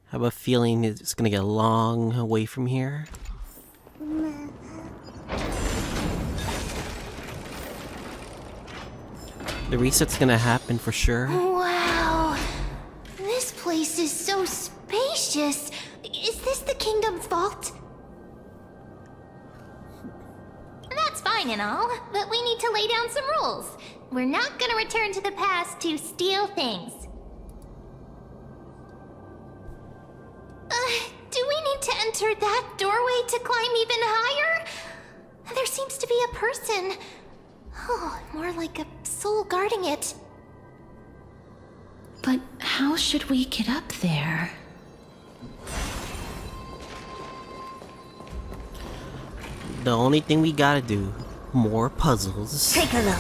I have a feeling it's gonna get a long way from here. The reset's gonna happen for sure. Wow! This place is so spacious! Is this the kingdom's vault? That's fine and all, but we need to lay down some rules. We're not gonna return to the past to steal things. Do we need to enter that doorway to climb even higher? There seems to be a person. Oh, more like a soul guarding it. But how should we get up there? The only thing we gotta do, more puzzles. Take a look.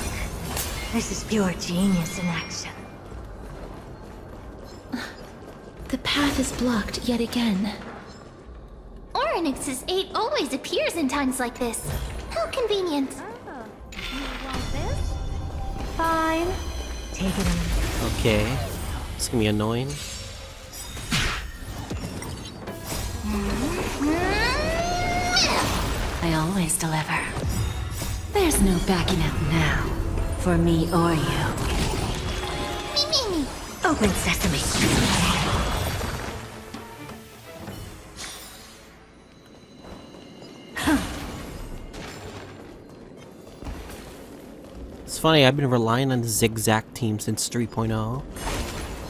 This is pure genius in action. The path is blocked yet again. Oryx's 8 always appears in times like this. How convenient. Fine. Take it on. Okay. It's gonna be annoying. I always deliver. There's no backing out now, for me or you. Me. Open sesame. It's funny, I've been relying on the zigzag team since 3.0.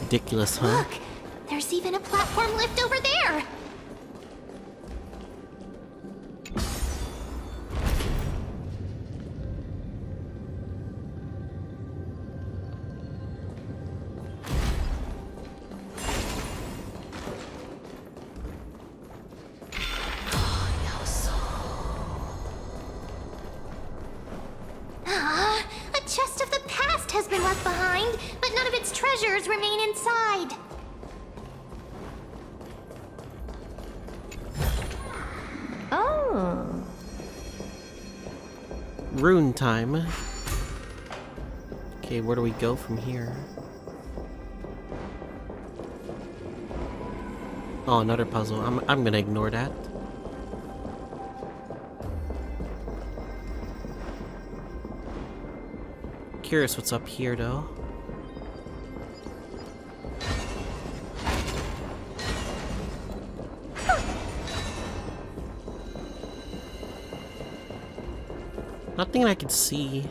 Ridiculous, huh? Look, there's even a platform lift over there. A chest of the past has been left behind, but none of its treasures remain inside. Oh. Rune time. Okay, where do we go from here? Oh, another puzzle. I'm gonna ignore that. Curious what's up here though. Nothing I can see.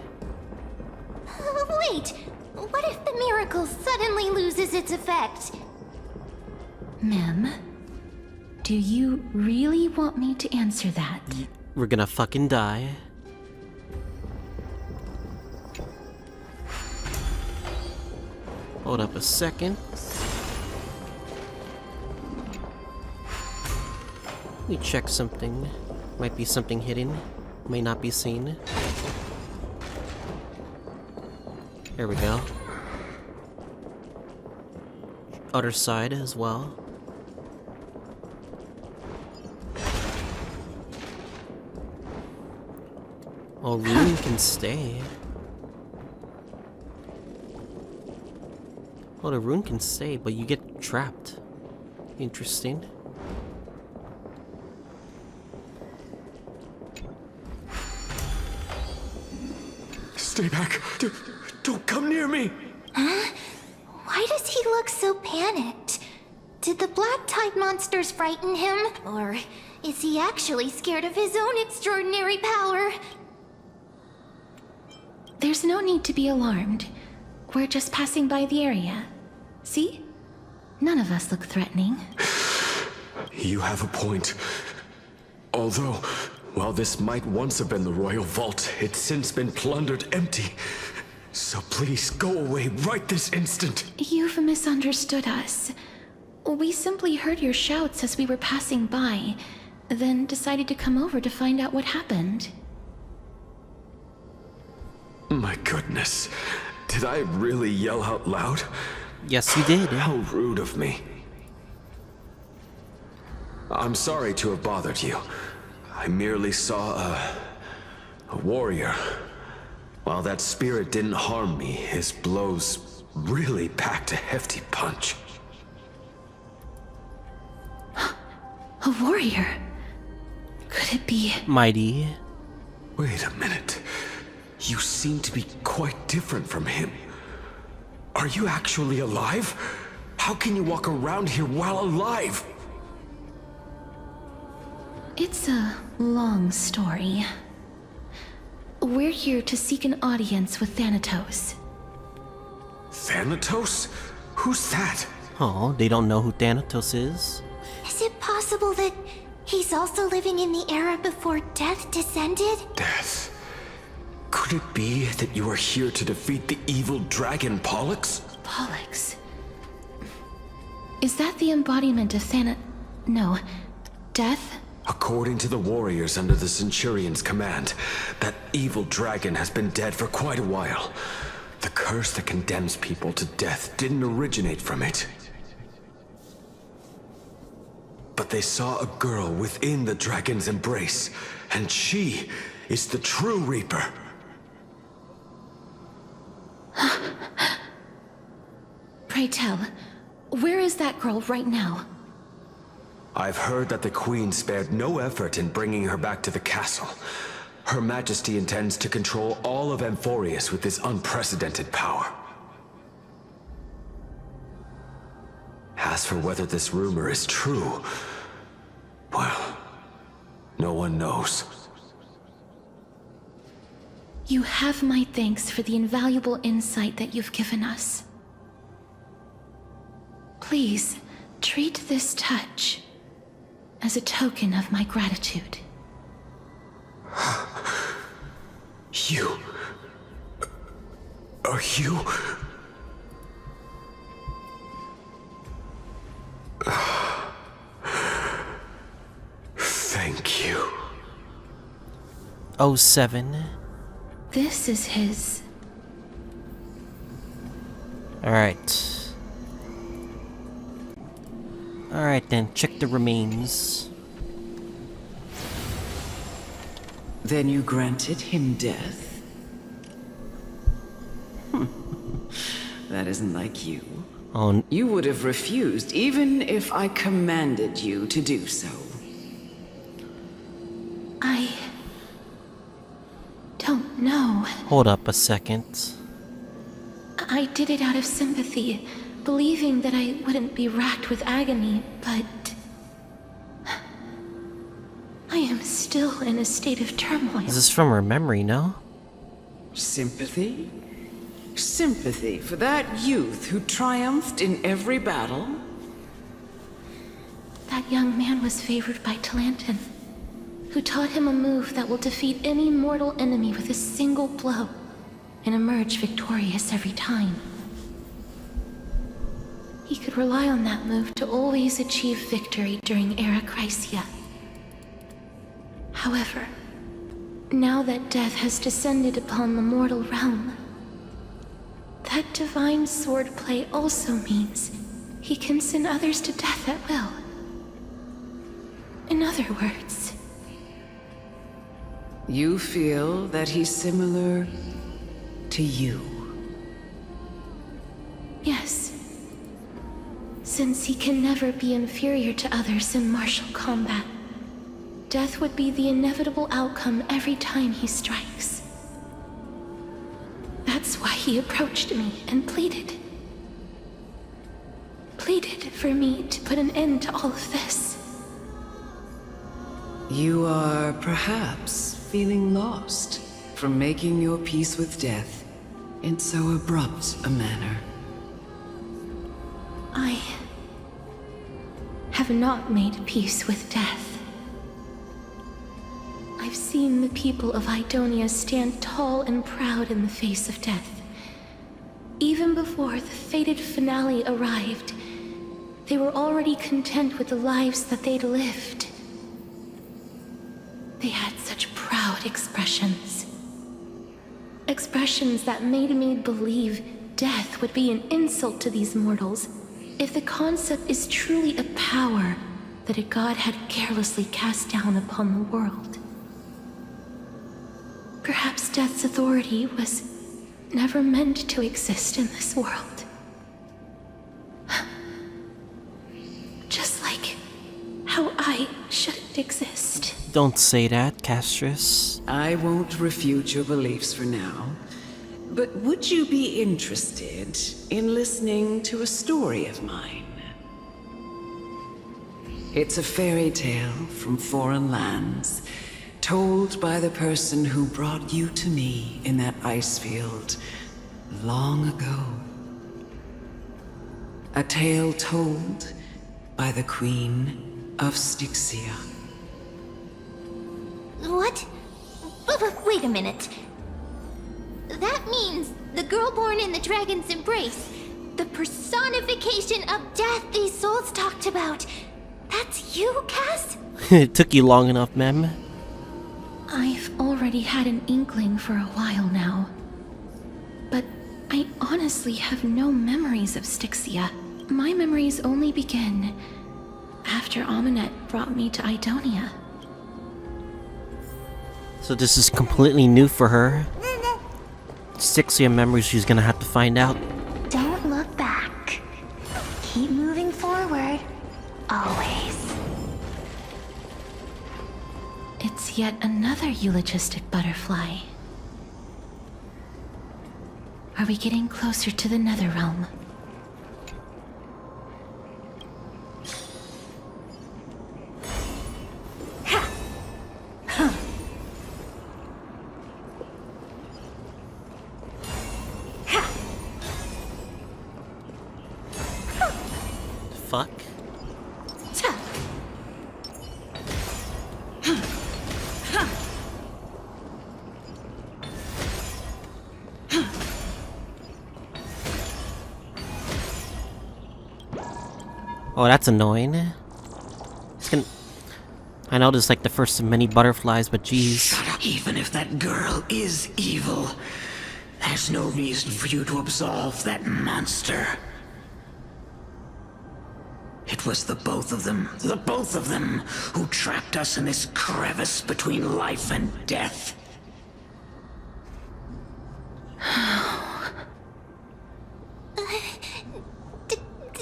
Wait, what if the miracle suddenly loses its effect? Mem, do you really want me to answer that? We're gonna fucking die. Hold up a second. Let me check something. Might be something hidden. May not be seen. There we go. Other side as well. Oh, Rune can stay. Oh, the Rune can stay, but you get trapped. Interesting. Stay back. Don't come near me. Huh? Why does he look so panicked? Did the black tide monsters frighten him? Or is he actually scared of his own extraordinary power? There's no need to be alarmed. We're just passing by the area. See? None of us look threatening. You have a point. Although, while this might once have been the royal vault, it's since been plundered empty. So please, go away right this instant. You've misunderstood us. We simply heard your shouts as we were passing by, then decided to come over to find out what happened. My goodness. Did I really yell out loud? Yes, you did. How rude of me. I'm sorry to have bothered you. I merely saw a warrior. While that spirit didn't harm me, his blows really packed a hefty punch. A warrior? Could it be... Mydei? Wait a minute. You seem to be quite different from him. Are you actually alive? How can you walk around here while alive? It's a long story. We're here to seek an audience with Thanatos. Thanatos? Who's that? Oh, they don't know who Thanatos is? Is it possible that he's also living in the era before death descended? Death? Could it be that you are here to defeat the evil dragon Pollux? Pollux? Is that the embodiment of No. Death? According to the warriors under the Centurion's command, that evil dragon has been dead for quite a while. The curse that condemns people to death didn't originate from it. But they saw a girl within the dragon's embrace, and she is the true Reaper. Pray tell, where is that girl right now? I've heard that the Queen spared no effort in bringing her back to the castle. Her Majesty intends to control all of Amphoreus with this unprecedented power. As for whether this rumor is true, well, no one knows. You have my thanks for the invaluable insight that you've given us. Please, treat this touch as a token of my gratitude. You... Are you... Thank you. 07. This is his... Alright. Alright then, check the remains. Then you granted him death? That isn't like you. Oh, you would have refused even if I commanded you to do so. I... don't know. hold up a second. I did it out of sympathy, believing that I wouldn't be racked with agony, but... I am still in a state of turmoil. This is from her memory, no? Sympathy? Sympathy for that youth who triumphed in every battle? That young man was favored by Talantin. who taught him a move that will defeat any mortal enemy with a single blow and emerge victorious every time. He could rely on that move to always achieve victory during Era Chrysia. However, now that death has descended upon the mortal realm, that divine swordplay also means he can send others to death at will. In other words, You feel that he's similar to you? yes. Since he can never be inferior to others in martial combat, death would be the inevitable outcome every time he strikes. That's why he approached me and pleaded. Pleaded for me to put an end to all of this. You are perhaps feeling lost from making your peace with death in so abrupt a manner. I have not made peace with death. I've seen the people of Idonia stand tall and proud in the face of death. Even before the fated finale arrived, they were already content with the lives that they'd lived. They had such proud expressions. Expressions that made me believe death would be an insult to these mortals if the concept is truly a power that a god had carelessly cast down upon the world. Perhaps death's authority was never meant to exist in this world. Just like how I shouldn't exist. Don't say that, Castorice. I won't refute your beliefs for now, but would you be interested in listening to a story of mine? It's a fairy tale from foreign lands, told by the person who brought you to me in that ice field long ago. A tale told by the Queen of Styxia. What? Wait a minute. That means the girl born in the dragon's embrace, the personification of death these souls talked about. That's you, Cass? It took you long enough, ma'am. I've already had an inkling for a while now. But I honestly have no memories of Styxia. My memories only begin after Aminet brought me to Idonia. So this is completely new for her. Styxia memories she's gonna have to find out. Don't look back. Keep moving forward. Always. It's yet another eulogistic butterfly. Are we getting closer to the nether realm? Fuck. Oh, that's annoying. It's gonna... I know this is like the first of many butterflies, but geez. Shut up. Even if that girl is evil, there's no reason for you to absolve that monster. It was the both of them, who trapped us in this crevice between life and death.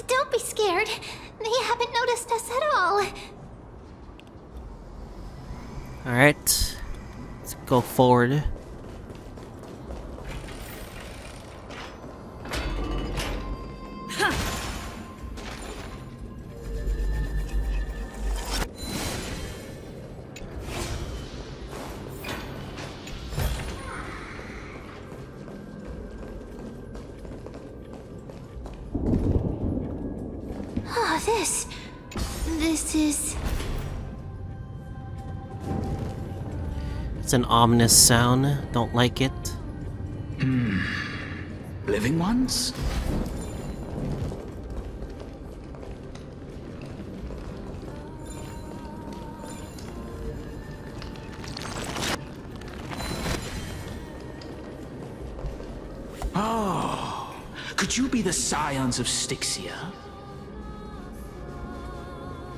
Don't be scared. They haven't noticed us at all. Alright. Let's go forward. Oh, this is... It's an ominous sound. Don't like it. Living ones? Oh, could you be the scions of Styxia?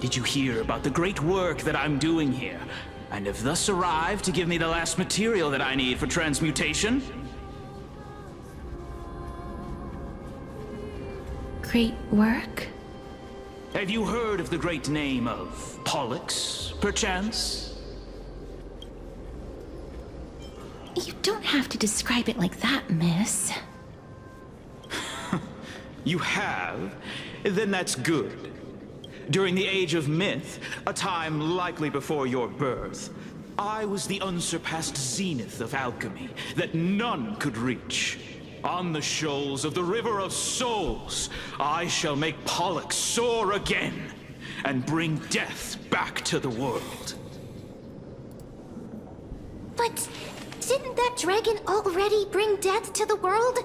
Did you hear about the great work that I'm doing here, and have thus arrived to give me the last material that I need for transmutation? Great work? Have you heard of the great name of Pollux, perchance? You don't have to describe it like that, miss. You have? Then that's good. During the Age of Myth, a time likely before your birth, I was the unsurpassed zenith of alchemy that none could reach. On the shoals of the River of Souls, I shall make Pollux soar again and bring death back to the world. But didn't that dragon already bring death to the world?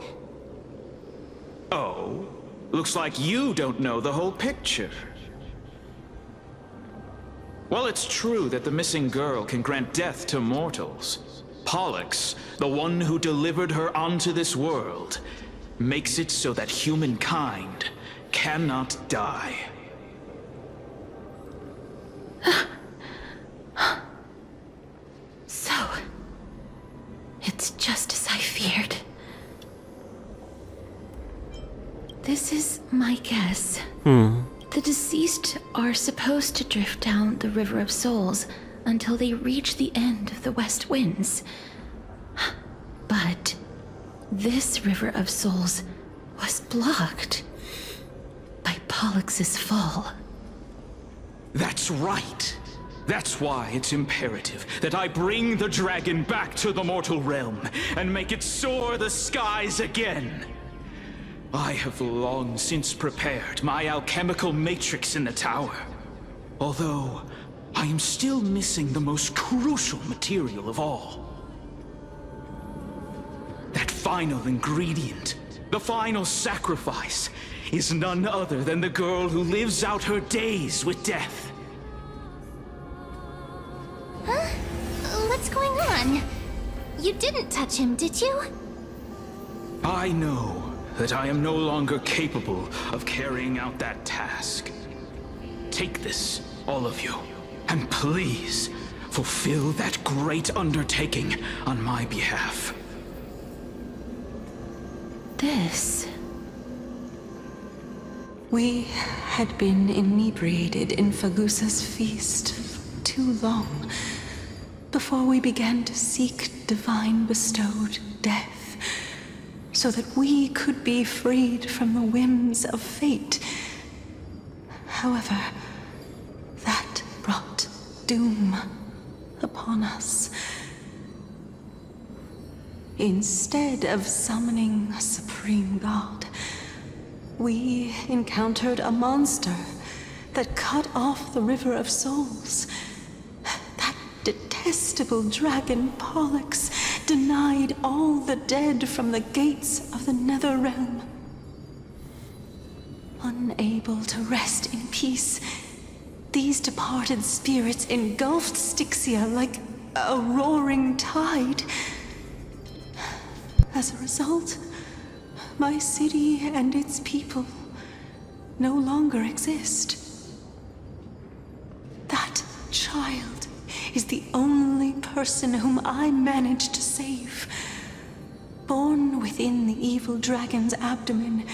Oh, looks like you don't know the whole picture. Well, it's true that the missing girl can grant death to mortals. Pollux, the one who delivered her onto this world, makes it so that humankind cannot die. So, it's just as I feared. This is my guess. The deceased are supposed to drift down the River of Souls until they reach the end of the West Winds. But this River of Souls was blocked by Pollux's fall. That's right. That's why it's imperative that I bring the dragon back to the mortal realm and make it soar the skies again. I have long since prepared my alchemical matrix in the tower. Although, I am still missing the most crucial material of all. That final ingredient, the final sacrifice, is none other than the girl who lives out her days with death. Huh? What's going on? You didn't touch him, did you? I know that I am no longer capable of carrying out that task. Take this, all of you, and please fulfill that great undertaking on my behalf. This... We had been inebriated in Fagusa's feast for too long before we began to seek divine bestowed death, so that we could be freed from the whims of fate. However, that brought doom upon us. Instead of summoning a supreme god, we encountered a monster that cut off the River of Souls. That detestable dragon Pollux denied all the dead from the gates of the nether realm. Unable to rest in peace, these departed spirits engulfed Styxia like a roaring tide. As a result, my city and its people no longer exist. That child is the only person whom I managed to save. Born within the evil dragon's abdomen,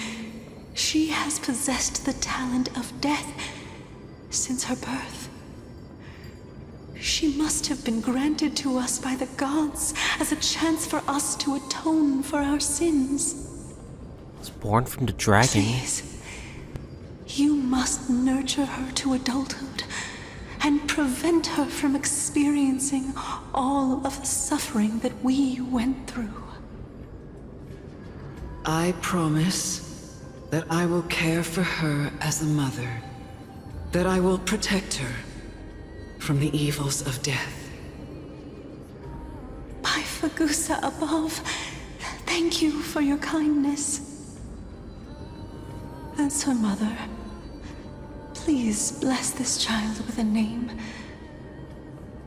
she has possessed the talent of death since her birth. She must have been granted to us by the gods as a chance for us to atone for our sins. Was born from the dragon. Please, you must nurture her to adulthood and prevent her from experiencing all of the suffering that we went through. I promise that I will care for her as a mother, that I will protect her from the evils of death. Fagusa above, thank you for your kindness. As her mother, please bless this child with a name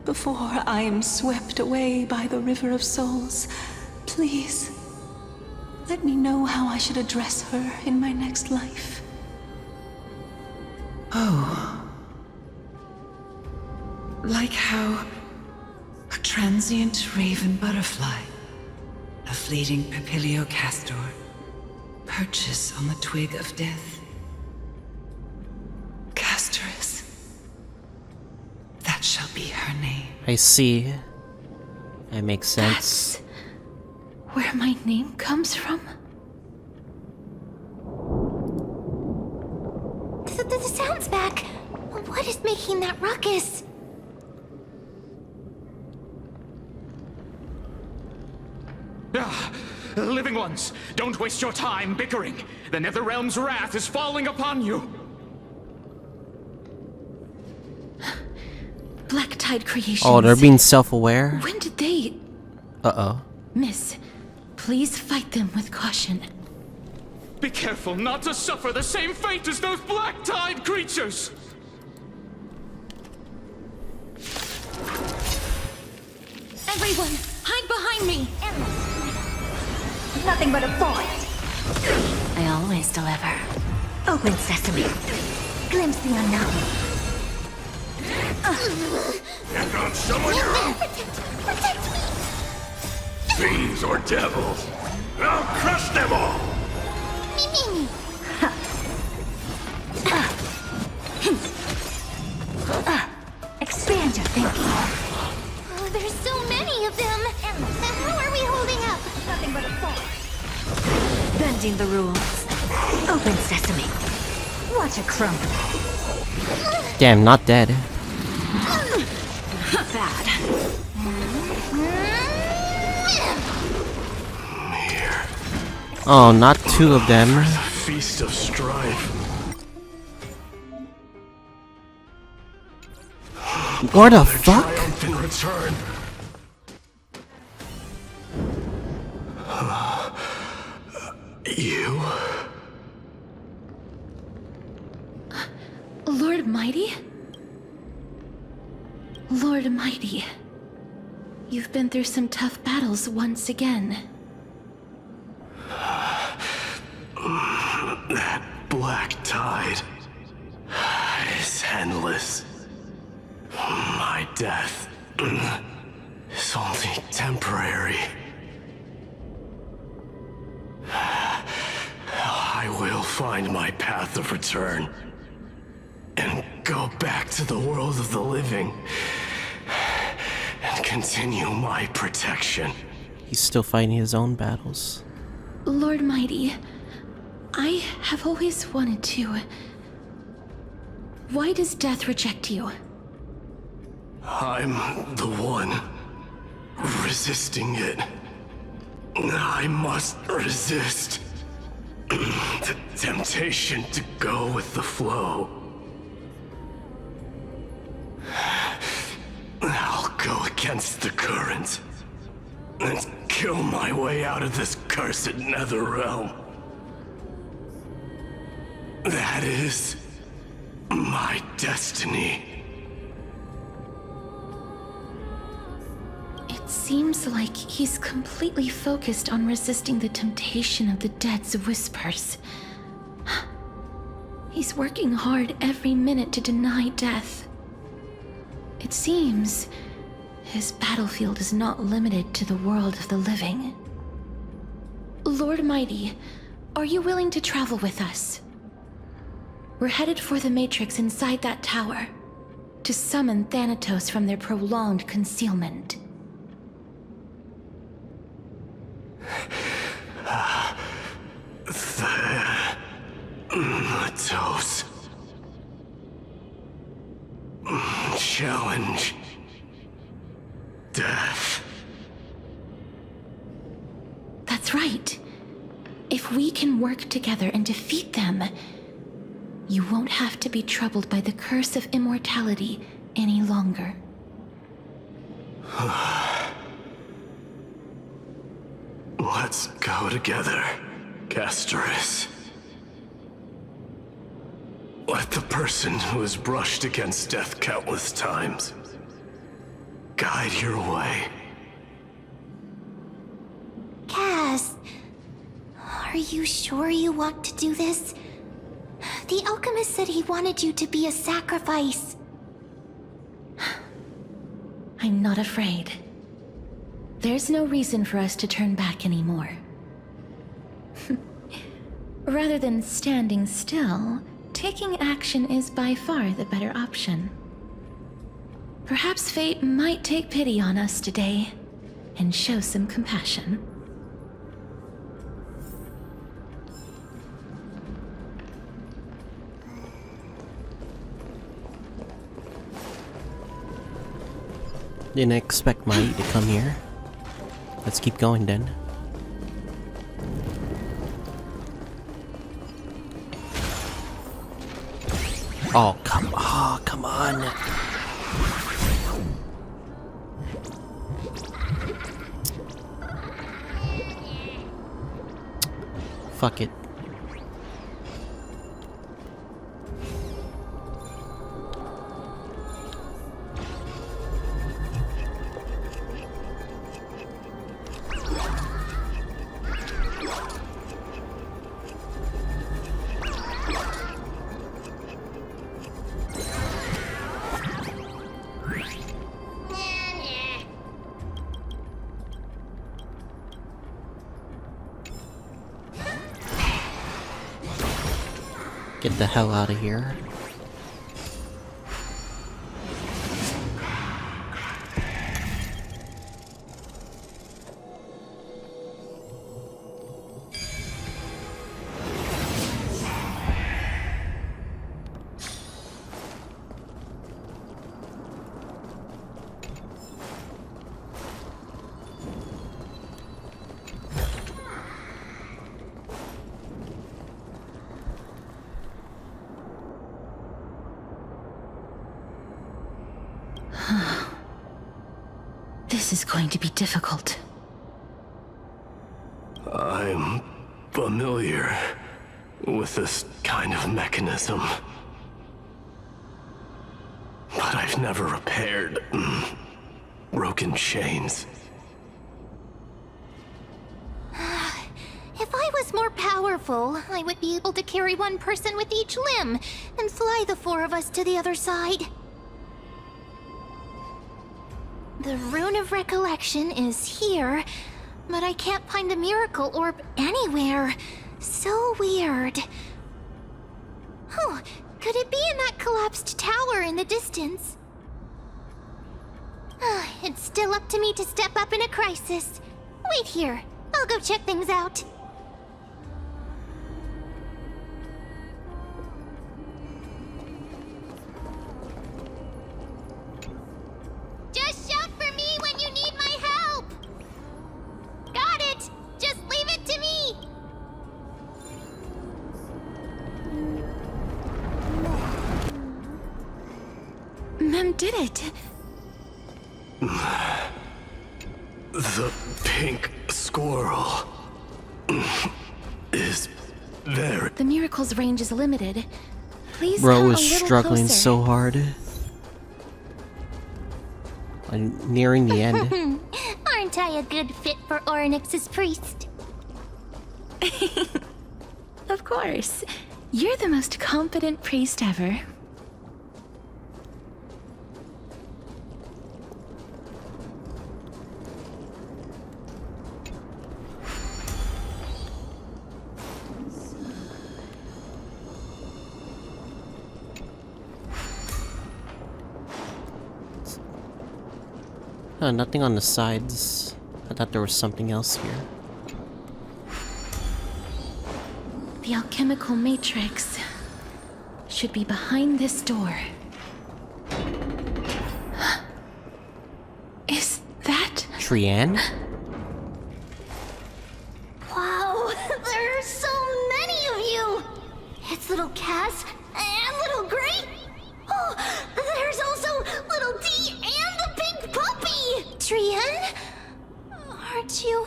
before I am swept away by the river of souls. Please, let me know how I should address her in my next life. Oh. Like how a transient raven butterfly, a fleeting papilio castor, perches on the twig of death. Castorice. That shall be her name. I see. That makes sense. That's where my name comes from? The sound's back. What is making that ruckus? Living ones, don't waste your time bickering. The Netherrealm's wrath is falling upon you. Black Tide Creations. Oh, they're being self-aware? When did they... Uh-oh. Miss, please fight them with caution. Be careful not to suffer the same fate as those Black Tide creatures! Everyone, hide behind me! Nothing but a void. I always deliver. Open sesame. Glimpse the unknown. You found someone your own? Protect me! Fiends or devils? I'll crush them all! Me. Expand your thinking. Oh, there's so many of them. How are we holding up? Nothing but a void. Bending the rules. Open sesame. Watch it crumble. Damn, not dead. Bad. Oh, not two of them. Feast of strife. What the fuck? Triumphant return. You? Lord Mighty? Lord Mighty. You've been through some tough battles once again. That black tide is endless. My death is only temporary. I will find my path of return and go back to the world of the living and continue my protection. He's still fighting his own battles. Lord Mighty, I have always wanted to... Why does death reject you? I'm the one resisting it. I must resist the temptation to go with the flow. I'll go against the current and kill my way out of this cursed nether realm. That is my destiny. It seems like he's completely focused on resisting the temptation of the dead's whispers. He's working hard every minute to deny death. It seems his battlefield is not limited to the world of the living. Lord Mighty, are you willing to travel with us? We're headed for the Matrix inside that tower, to summon Thanatos from their prolonged concealment. Thanatos. Challenge. Death. That's right. If we can work together and defeat them, you won't have to be troubled by the curse of immortality any longer. go together, Castorice. Let the person who has brushed against death countless times guide your way. Cass, are you sure you want to do this? The alchemist said he wanted you to be a sacrifice. I'm not afraid. There's no reason for us to turn back anymore. Rather than standing still, taking action is by far the better option. Perhaps fate might take pity on us today and show some compassion. Didn't expect Mydei to come here. Let's keep going then. Oh, come on. Fuck it. Get the hell out of here. This is going to be difficult. I'm familiar with this kind of mechanism. But I've never repaired broken chains. If I was more powerful, I would be able to carry one person with each limb and fly the four of us to the other side. The Rune of Recollection is here, but I can't find the miracle orb anywhere. So weird. Oh, could it be in that collapsed tower in the distance? It's still up to me to step up in a crisis. Wait here. I'll go check things out. Just shout for me when you need my help! Got it! Just leave it to me! Mem did it! The pink squirrel is there. The miracle's range is limited. Please Bro come was a little struggling closer. so hard. I'm nearing the end. Aren't I a good fit for Orynyx's priest? Of course. You're the most competent priest ever. Nothing on the sides. I thought there was something else here. The alchemical matrix should be behind this door. Is that Trianne? Wow, there are so many of you! It's little Cass and little Gray. Oh, there's also little D and the pink puppy! Trianne? Aren't you...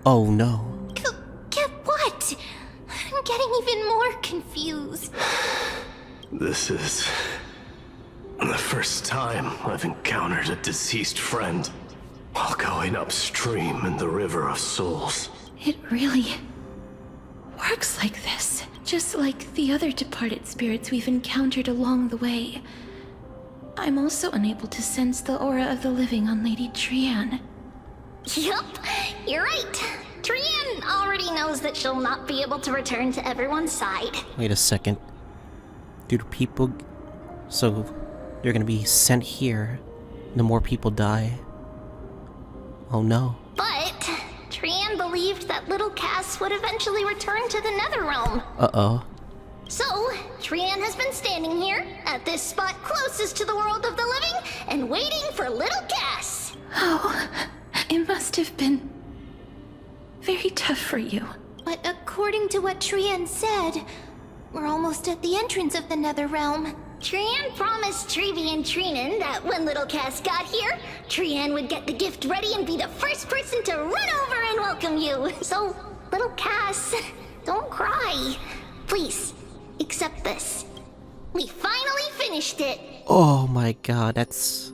Oh no. Get what? I'm getting even more confused. This is the first time I've encountered a deceased friend while going upstream in the River of Souls. It really works like this. Just like the other departed spirits we've encountered along the way. I'm also unable to sense the aura of the living on Lady Trianne. Yup, you're right. Trianne already knows that she'll not be able to return to everyone's side. Wait a second. Do people... So, they're gonna be sent here. The more people die. Oh no. But Trianne believed that little Cass would eventually return to the nether realm. Uh-oh. So, Trianne has been standing here, at this spot closest to the world of the living, and waiting for little Cass. Oh, it must have been very tough for you. But according to what Trianne said, we're almost at the entrance of the nether realm. Trianne promised Trevi and Trinan that when little Cass got here, Trianne would get the gift ready and be the first person to run over and welcome you. So, little Cass, don't cry. Please, accept this. We finally finished it. Oh my god, that's...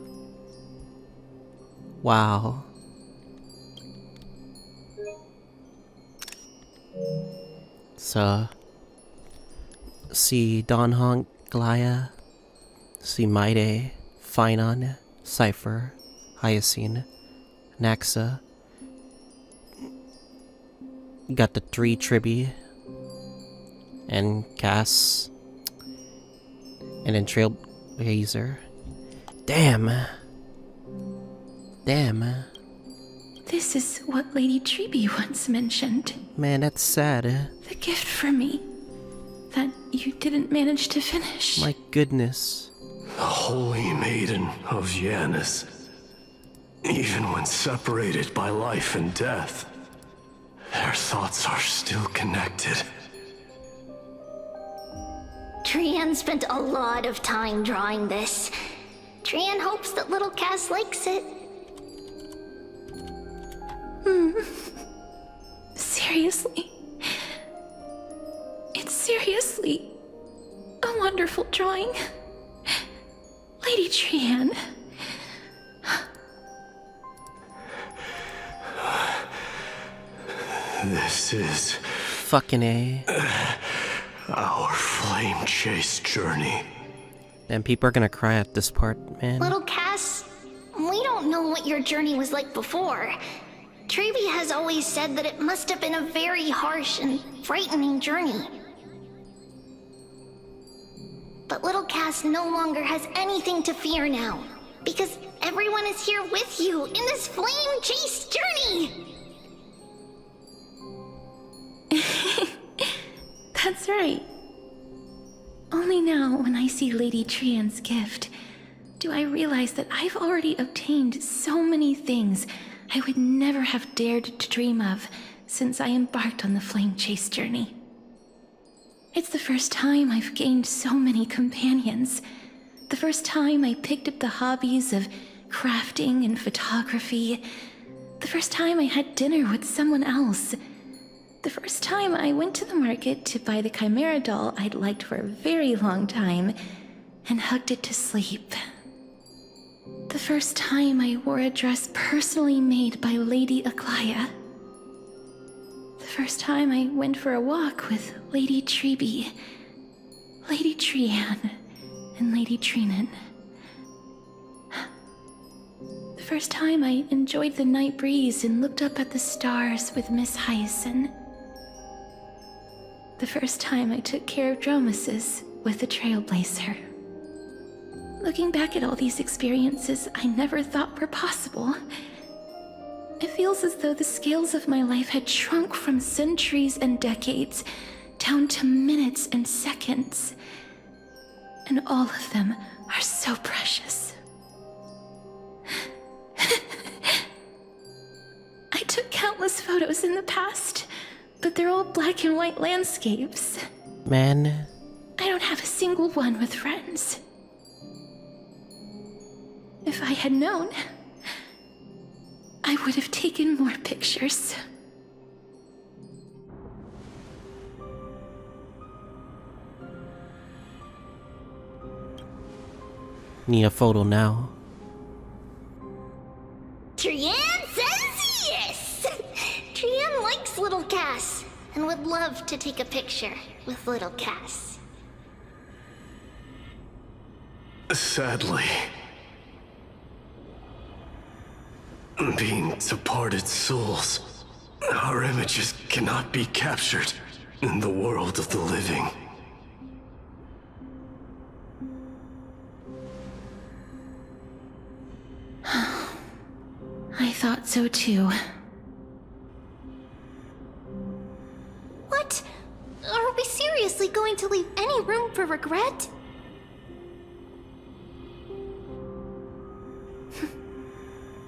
Wow. So... See Donhonk, Glaya, see Mydei, Finon, Cipher, Hyacine, Naxa. Got the 3 Tribi, and Cass, and then Trailblazer. Damn. This is what Lady Tribi once mentioned. Man, that's sad. The gift for me that you didn't manage to finish. My goodness. The Holy Maiden of Yanis. Even when separated by life and death, their thoughts are still connected. Trianne spent a lot of time drawing this. Trianne hopes that little Cass likes it. Seriously? It's seriously a wonderful drawing. Lady Trianne. This is... Fucking A. Our flame chase journey. And people are gonna cry at this part, man. Little Cass, we don't know what your journey was like before. Trevi has always said that it must have been a very harsh and frightening journey. But little Cass no longer has anything to fear now, because everyone is here with you in this flame chase journey! That's right. Only now, when I see Lady Trianne's gift, do I realize that I've already obtained so many things I would never have dared to dream of since I embarked on the flame chase journey. It's the first time I've gained so many companions. The first time I picked up the hobbies of crafting and photography. The first time I had dinner with someone else. The first time I went to the market to buy the Chimera doll I'd liked for a very long time and hugged it to sleep. The first time I wore a dress personally made by Lady Aglaya. The first time I went for a walk with Lady Tribi, Lady Trianne, and Lady Trinan. The first time I enjoyed the night breeze and looked up at the stars with Miss Hyacin. The first time I took care of Dromesis with the Trailblazer. Looking back at all these experiences I never thought were possible, it feels as though the scales of my life had shrunk from centuries and decades down to minutes and seconds. And all of them are so precious. I took countless photos in the past, but they're all black and white landscapes. Man. I don't have a single one with friends. If I had known, I would have taken more pictures. Need a photo now. Trianne says yes! Trianne likes little Cass and would love to take a picture with little Cass. Sadly, being departed souls, our images cannot be captured in the world of the living. I thought so too. What? Are we seriously going to leave any room for regret?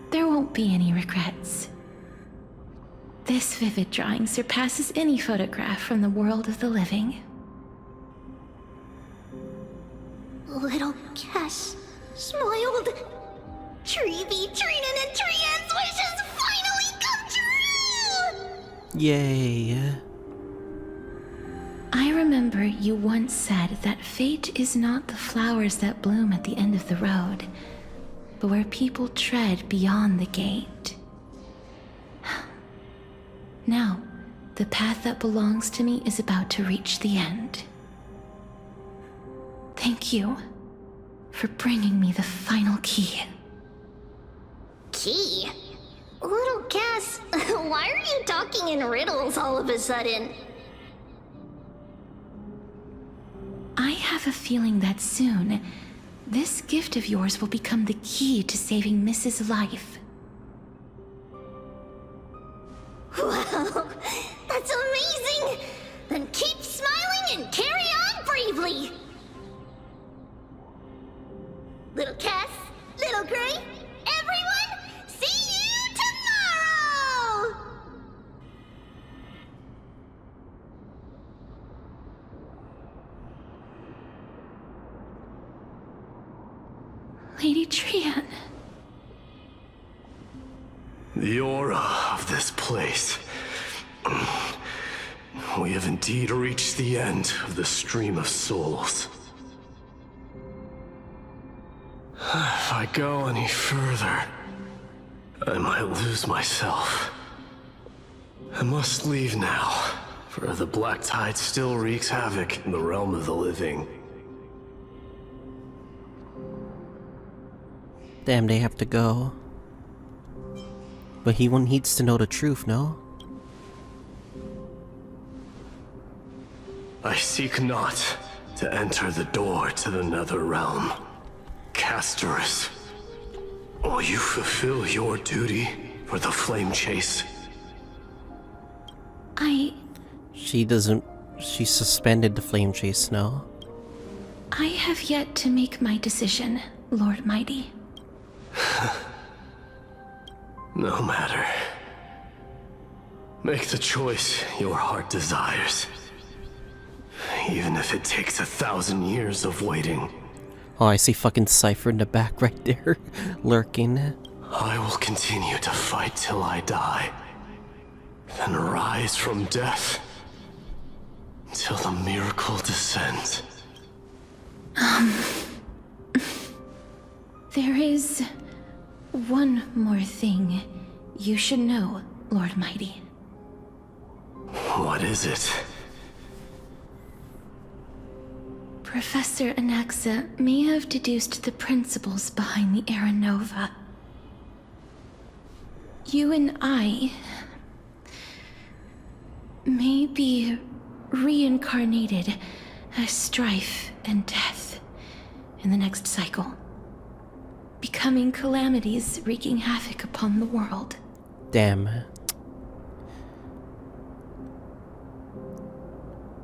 There won't be any regrets. This vivid drawing surpasses any photograph from the world of the living. Little Cass smiled. Treevee, Trinan, and Trianne's wishes finally come true! Yay. I remember you once said that fate is not the flowers that bloom at the end of the road, but where people tread beyond the gate. Now, the path that belongs to me is about to reach the end. Thank you for bringing me the final key. Key? Little Cass, why are you talking in riddles all of a sudden? I have a feeling that soon, this gift of yours will become the key to saving Mrs. Life. Wow, that's amazing! Then keep smiling and carry on bravely! Little Cass, Little Gray, everyone, see you tomorrow! Lady Trianne. The aura of this place. We have indeed reached the end of the stream of souls. If I go any further, I might lose myself. I must leave now, for the black tide still wreaks havoc in the realm of the living. Damn, they have to go. But he needs to know the truth, no? I seek not to enter the door to the nether realm. Castorice, will you fulfill your duty for the flame chase? She suspended the flame chase, no? I have yet to make my decision, Lord Mydei. No matter. Make the choice your heart desires. Even if it takes 1,000 years of waiting. Oh, I see fucking Cipher in the back right there, lurking. I will continue to fight till I die. Then rise from death. Till the miracle descends. There is one more thing you should know, Lord Mydei. What is it? Professor Anaxa may have deduced the principles behind the Era Nova. You and I may be reincarnated as strife and death in the next cycle, becoming calamities wreaking havoc upon the world. Damn.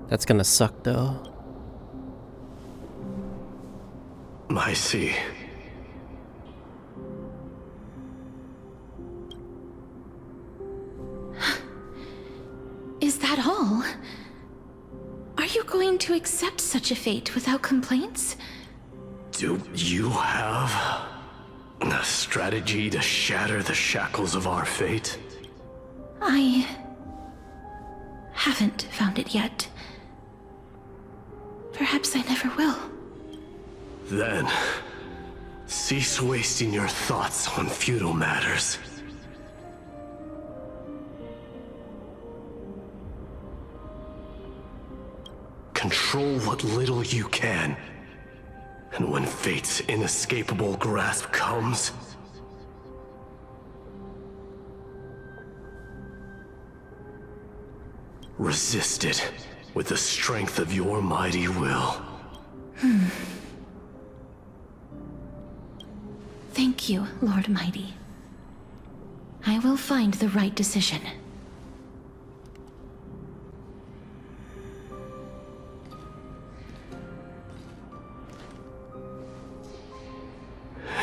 That's gonna suck though. I see. Is that all? Are you going to accept such a fate without complaints? Do you have a strategy to shatter the shackles of our fate? I haven't found it yet. Perhaps I never will. Then, Cease wasting your thoughts on futile matters. Control what little you can. And when fate's inescapable grasp comes, resist it with the strength of your mighty will. Thank you, Lord Mighty. I will find the right decision.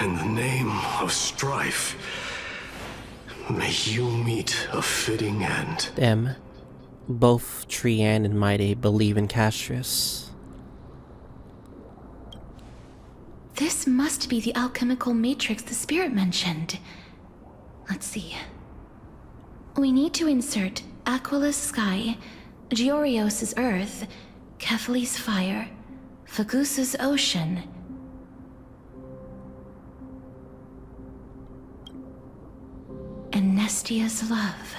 In the name of strife, may you meet a fitting end. Them. Both Trianne and Mydei believe in Castorice. This must be the alchemical matrix the spirit mentioned. Let's see. We need to insert Aquila's sky, Giorios's earth, Kephali's fire, Fagusa's ocean, and Nestia's love.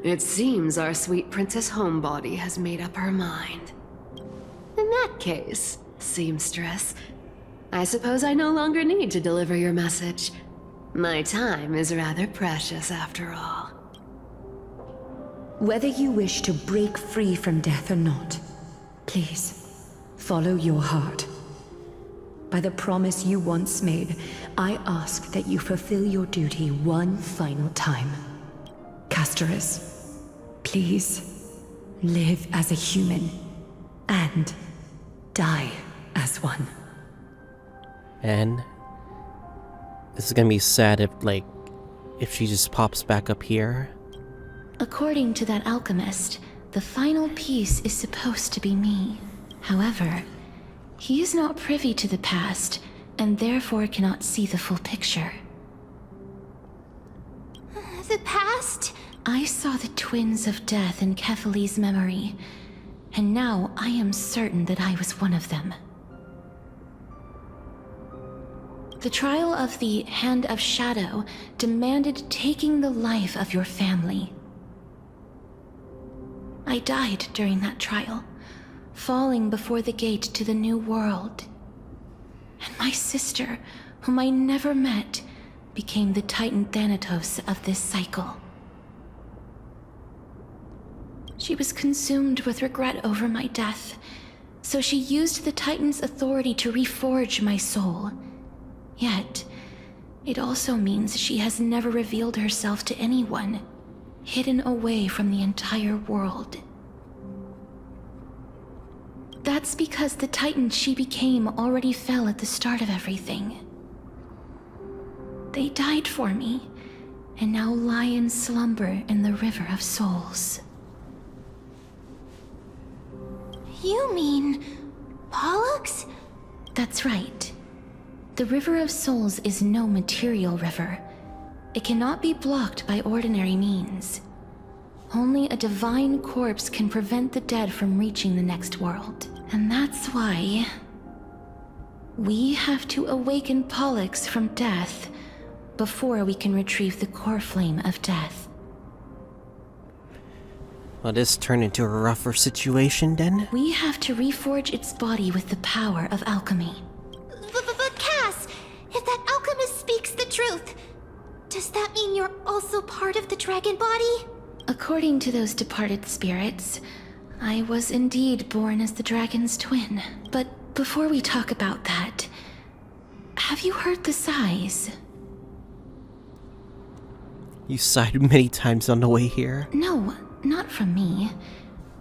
It seems our sweet Princess Homebody has made up her mind. In that case, seamstress, I suppose I no longer need to deliver your message. My time is rather precious after all. Whether you wish to break free from death or not, please, follow your heart. By the promise you once made, I ask that you fulfill your duty one final time. Castorice, please, live as a human, and die as one. And this is gonna be sad if she just pops back up here. According to that alchemist, the final piece is supposed to be me. However, he is not privy to the past, and therefore cannot see the full picture. The past? I saw the twins of death in Kephali's memory, and now I am certain that I was one of them. The trial of the Hand of Shadow demanded taking the life of your family. I died during that trial, falling before the gate to the new world. And my sister, whom I never met, became the Titan Thanatos of this cycle. She was consumed with regret over my death, so she used the Titan's authority to reforge my soul. Yet, it also means she has never revealed herself to anyone, hidden away from the entire world. That's because the Titan she became already fell at the start of everything. They died for me, and now lie in slumber in the River of Souls. You mean Pollux? That's right. The River of Souls is no material river. It cannot be blocked by ordinary means. Only a divine corpse can prevent the dead from reaching the next world. And that's why we have to awaken Pollux from death before we can retrieve the core flame of death. Well, this turned into a rougher situation then? We have to reforge its body with the power of alchemy. But Cass, if that alchemist speaks the truth, does that mean you're also part of the dragon body? According to those departed spirits, I was indeed born as the dragon's twin. But before we talk about that, have you heard the sighs? You sighed many times on the way here. No, not from me.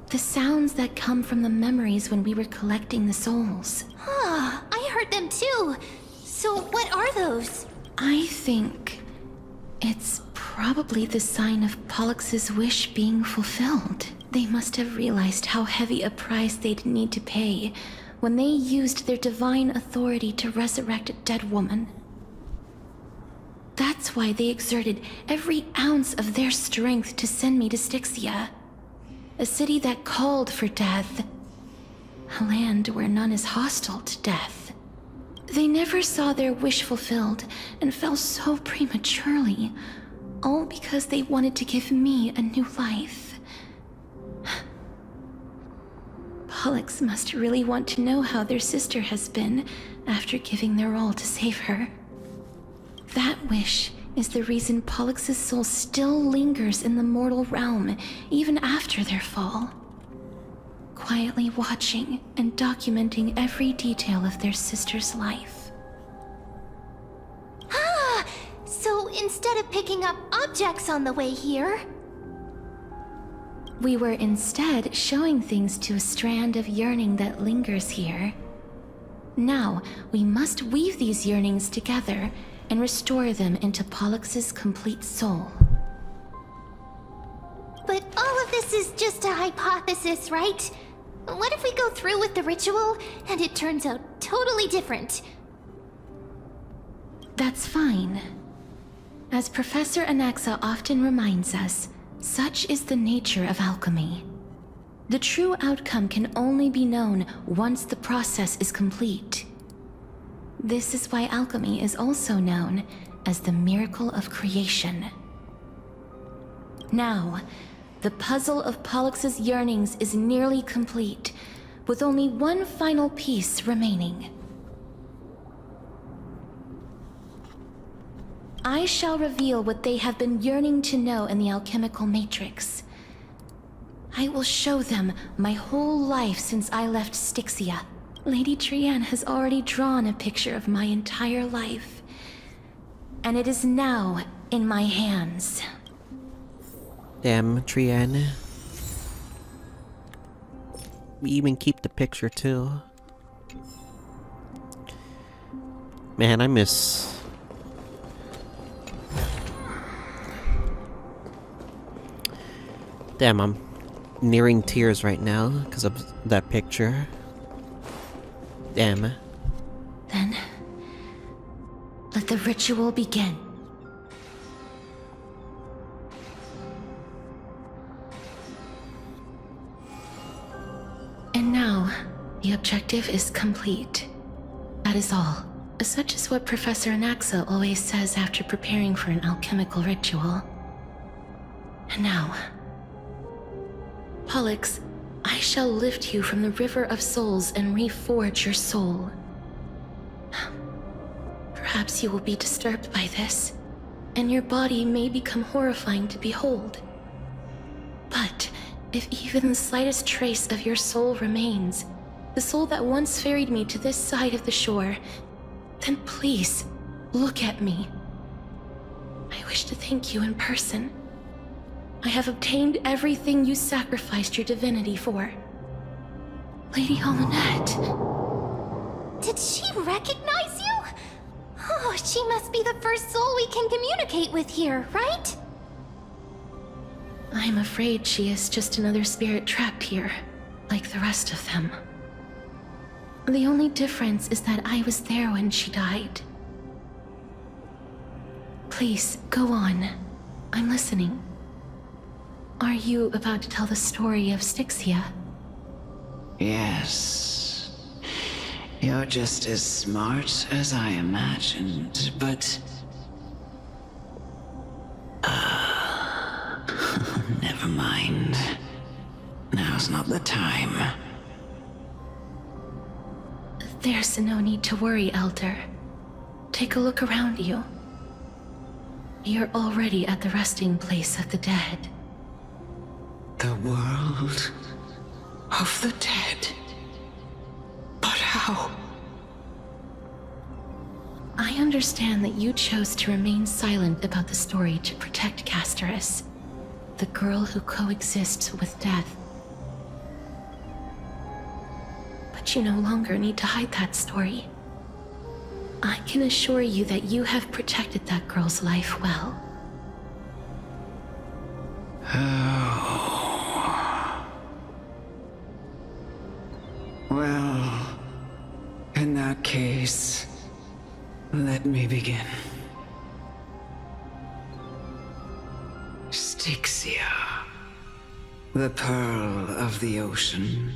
The sounds that come from the memories when we were collecting the souls. Ah, I heard them too. So what are those? I think it's probably the sign of Pollux's wish being fulfilled. They must have realized how heavy a price they'd need to pay when they used their divine authority to resurrect a dead woman. That's That's why they exerted every ounce of their strength to send me to Styxia, a city that called for death, a land where none is hostile to death. They never saw their wish fulfilled and fell so prematurely, all because they wanted to give me a new life. Pollux must really want to know how their sister has been after giving their all to save her. That wish is the reason Pollux's soul still lingers in the mortal realm even after their fall, quietly watching and documenting every detail of their sister's life. Ah! So instead of picking up objects on the way here, we were instead showing things to a strand of yearning that lingers here. Now, we must weave these yearnings together and restore them into Pollux's complete soul. but all of this is just a hypothesis, right? What if we go through with the ritual and it turns out totally different? That's fine. As Professor Anaxa often reminds us, such is the nature of alchemy. The true outcome can only be known once the process is complete. This is why alchemy is also known as the miracle of creation. Now, the puzzle of Pollux's yearnings is nearly complete, with only one final piece remaining. I shall reveal what they have been yearning to know in the alchemical matrix. I will show them my whole life since I left Styxia. Lady Trianne has already drawn a picture of my entire life, and it is now in my hands. Damn, Trianne. We even keep the picture too. Man, I miss... Damn, I'm nearing tears right now because of that picture. Damn. Then, let the ritual begin. And now, the objective is complete. That is all. Such is what Professor Anaxa always says after preparing for an alchemical ritual. And now, Pollux, I shall lift you from the river of souls and reforge your soul. Perhaps you will be disturbed by this, and your body may become horrifying to behold. But if even the slightest trace of your soul remains, the soul that once ferried me to this side of the shore, then please, look at me. I wish to thank you in person. I have obtained everything you sacrificed your divinity for. Lady Alonette. Did she recognize you? Oh, she must be the first soul we can communicate with here, right? I'm afraid she is just another spirit trapped here, like the rest of them. The only difference is that I was there when she died. Please, go on. I'm listening. Are you about to tell the story of Styxia? Yes. You're just as smart as I imagined, but... never mind. Now's not the time. There's no need to worry, Elder. Take a look around you. You're already at the resting place of the dead. The world of the dead. But how? I understand that you chose to remain silent about the story to protect Castorice, the girl who coexists with death. But you no longer need to hide that story. I can assure you that you have protected that girl's life well. Well, in that case, let me begin. Styxia, the pearl of the ocean,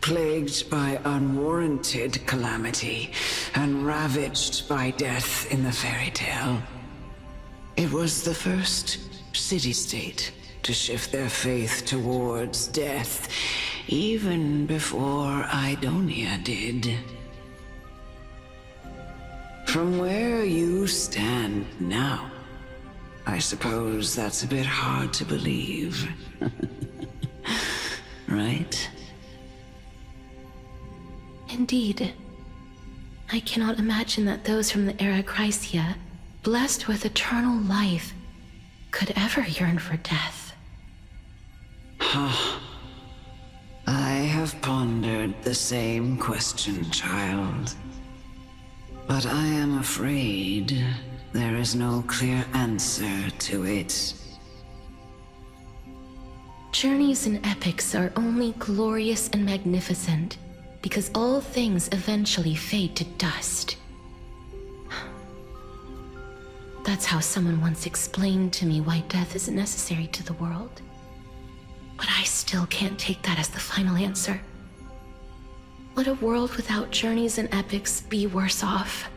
plagued by unwarranted calamity and ravaged by death in the fairy tale. It was the first city-state to shift their faith towards death, even before Idonia did. From where you stand now, I suppose that's a bit hard to believe. Right? Indeed. I cannot imagine that those from the era Chrysia, blessed with eternal life, could ever yearn for death. I have pondered the same question, child. But I am afraid there is no clear answer to it. Journeys and epics are only glorious and magnificent because all things eventually fade to dust. That's how someone once explained to me why death is necessary to the world. But I still can't take that as the final answer. Would a world without journeys and epics be worse off?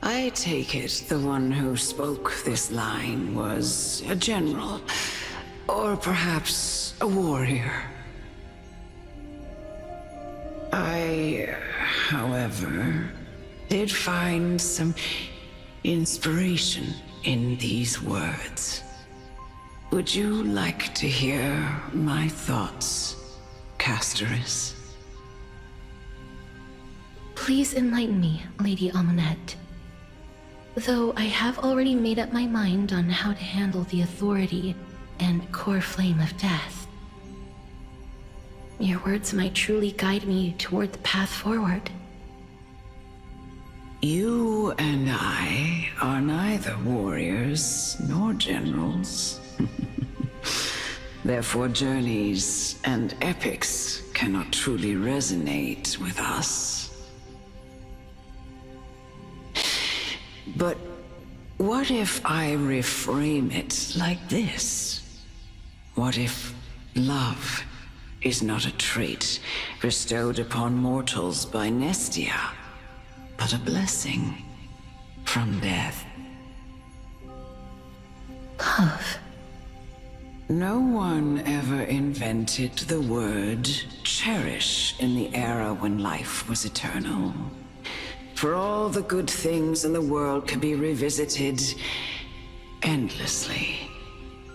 I take it the one who spoke this line was a general, or perhaps a warrior. I, however, did find some inspiration in these words. Would you like to hear my thoughts, Castorice? Please enlighten me, Lady Amunet. Though I have already made up my mind on how to handle the authority and core flame of death. Your words might truly guide me toward the path forward. You and I are neither warriors nor generals. Therefore, journeys and epics cannot truly resonate with us. But what if I reframe it like this? What if love is not a trait bestowed upon mortals by Nestia, but a blessing from death? Love. No one ever invented the word cherish in the era when life was eternal. For all the good things in the world can be revisited endlessly,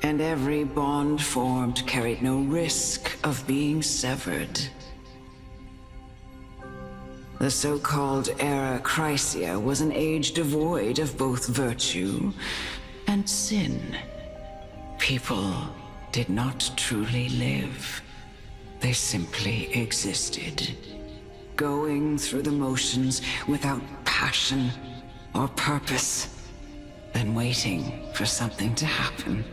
and every bond formed carried no risk of being severed. The so-called era Chrysia was an age devoid of both virtue and sin. People did not truly live. They simply existed, going through the motions without passion or purpose, then waiting for something to happen.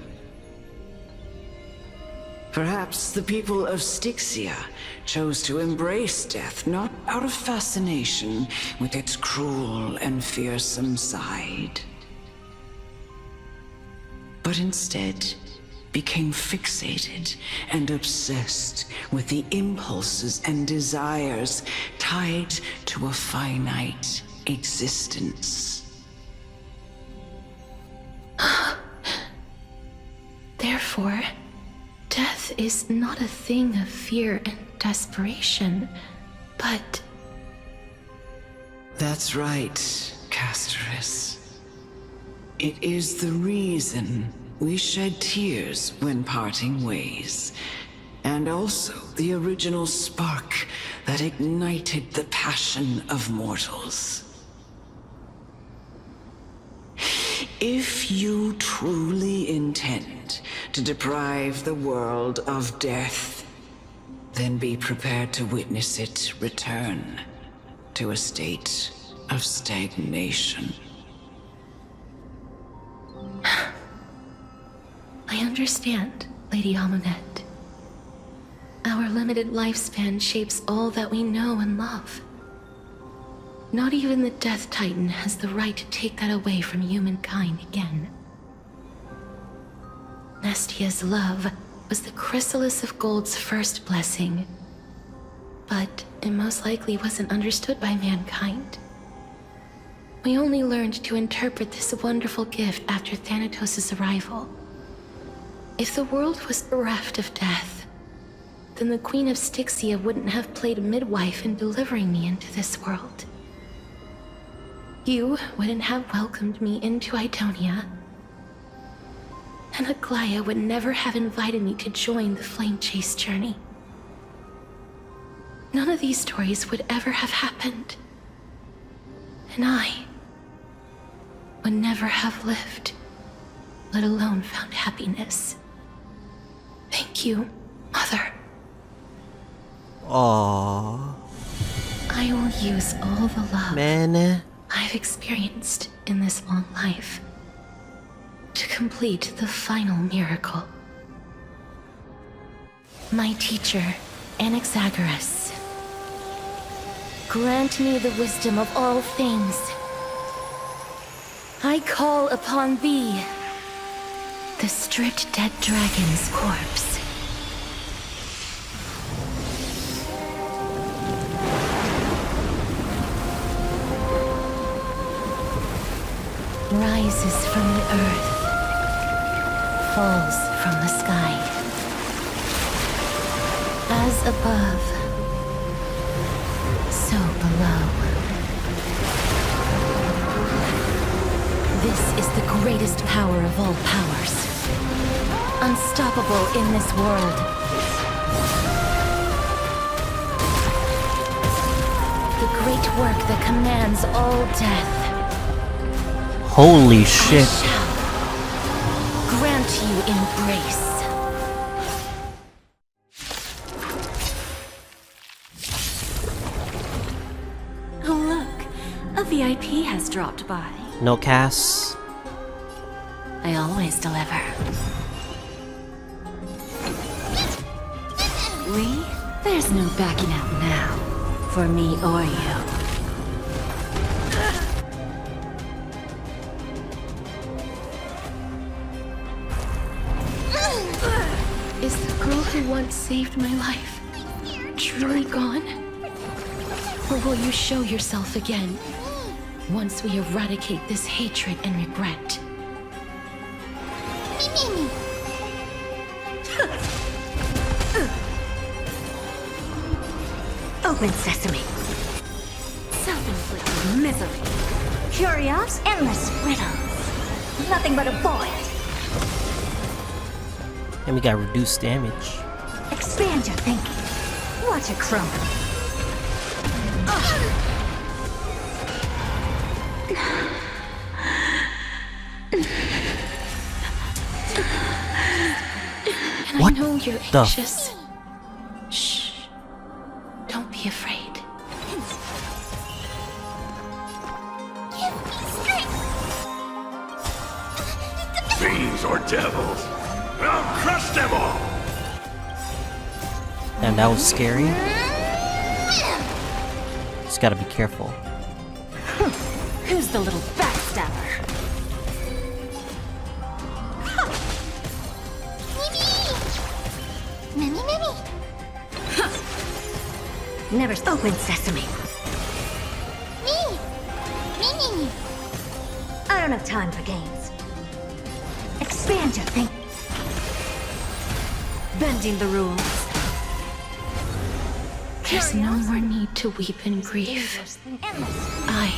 Perhaps the people of Styxia chose to embrace death not out of fascination with its cruel and fearsome side, but instead became fixated and obsessed with the impulses and desires tied to a finite existence. Therefore, death is not a thing of fear and desperation, but... That's right, Castorice. It is the reason we shed tears when parting ways, and also the original spark that ignited the passion of mortals. If you truly intend to deprive the world of death, then be prepared to witness it return to a state of stagnation. I understand, Lady Amunet. Our limited lifespan shapes all that we know and love. Not even the Death Titan has the right to take that away from humankind again. Nestia's love was the chrysalis of gold's first blessing, but it most likely wasn't understood by mankind. We only learned to interpret this wonderful gift after Thanatos' arrival. If the world was bereft of death, then the Queen of Styxia wouldn't have played midwife in delivering me into this world. You wouldn't have welcomed me into Idonia, and Aglaya would never have invited me to join the flame chase journey. None of these stories would ever have happened, and I would never have lived, let alone found happiness. Thank you, Mother. Aww. I will use all the love Man. I've experienced in this long life to complete the final miracle. My teacher, Anaxagoras, grant me the wisdom of all things. I call upon thee, the stripped dead dragon's corpse. Rises from the earth, falls from the sky. As above, so below. This is the greatest power of all powers. Unstoppable in this world. The great work that commands all death. Holy shit. I shall grant you embrace. Oh look, a VIP has dropped by. No Cass. I always deliver. Lee, there's no backing out now, for me or you. Is the girl who once saved my life truly gone? Or will you show yourself again, once we eradicate this hatred and regret? Open sesame. Self-inflicted misery. Curios, endless riddles. Nothing but a void. And we got reduced damage. Expand your thinking. Watch it crumble. And What I know you're the anxious. Shh. Don't be afraid. Fiends or devils, I'll crush them all! And that was scary. Just gotta be careful. Who's the little backstabber? Mimi! Never open sesame. Me! I don't have time for games. Expand your thinking. Bending the rules. There's no more need to weep and grieve. I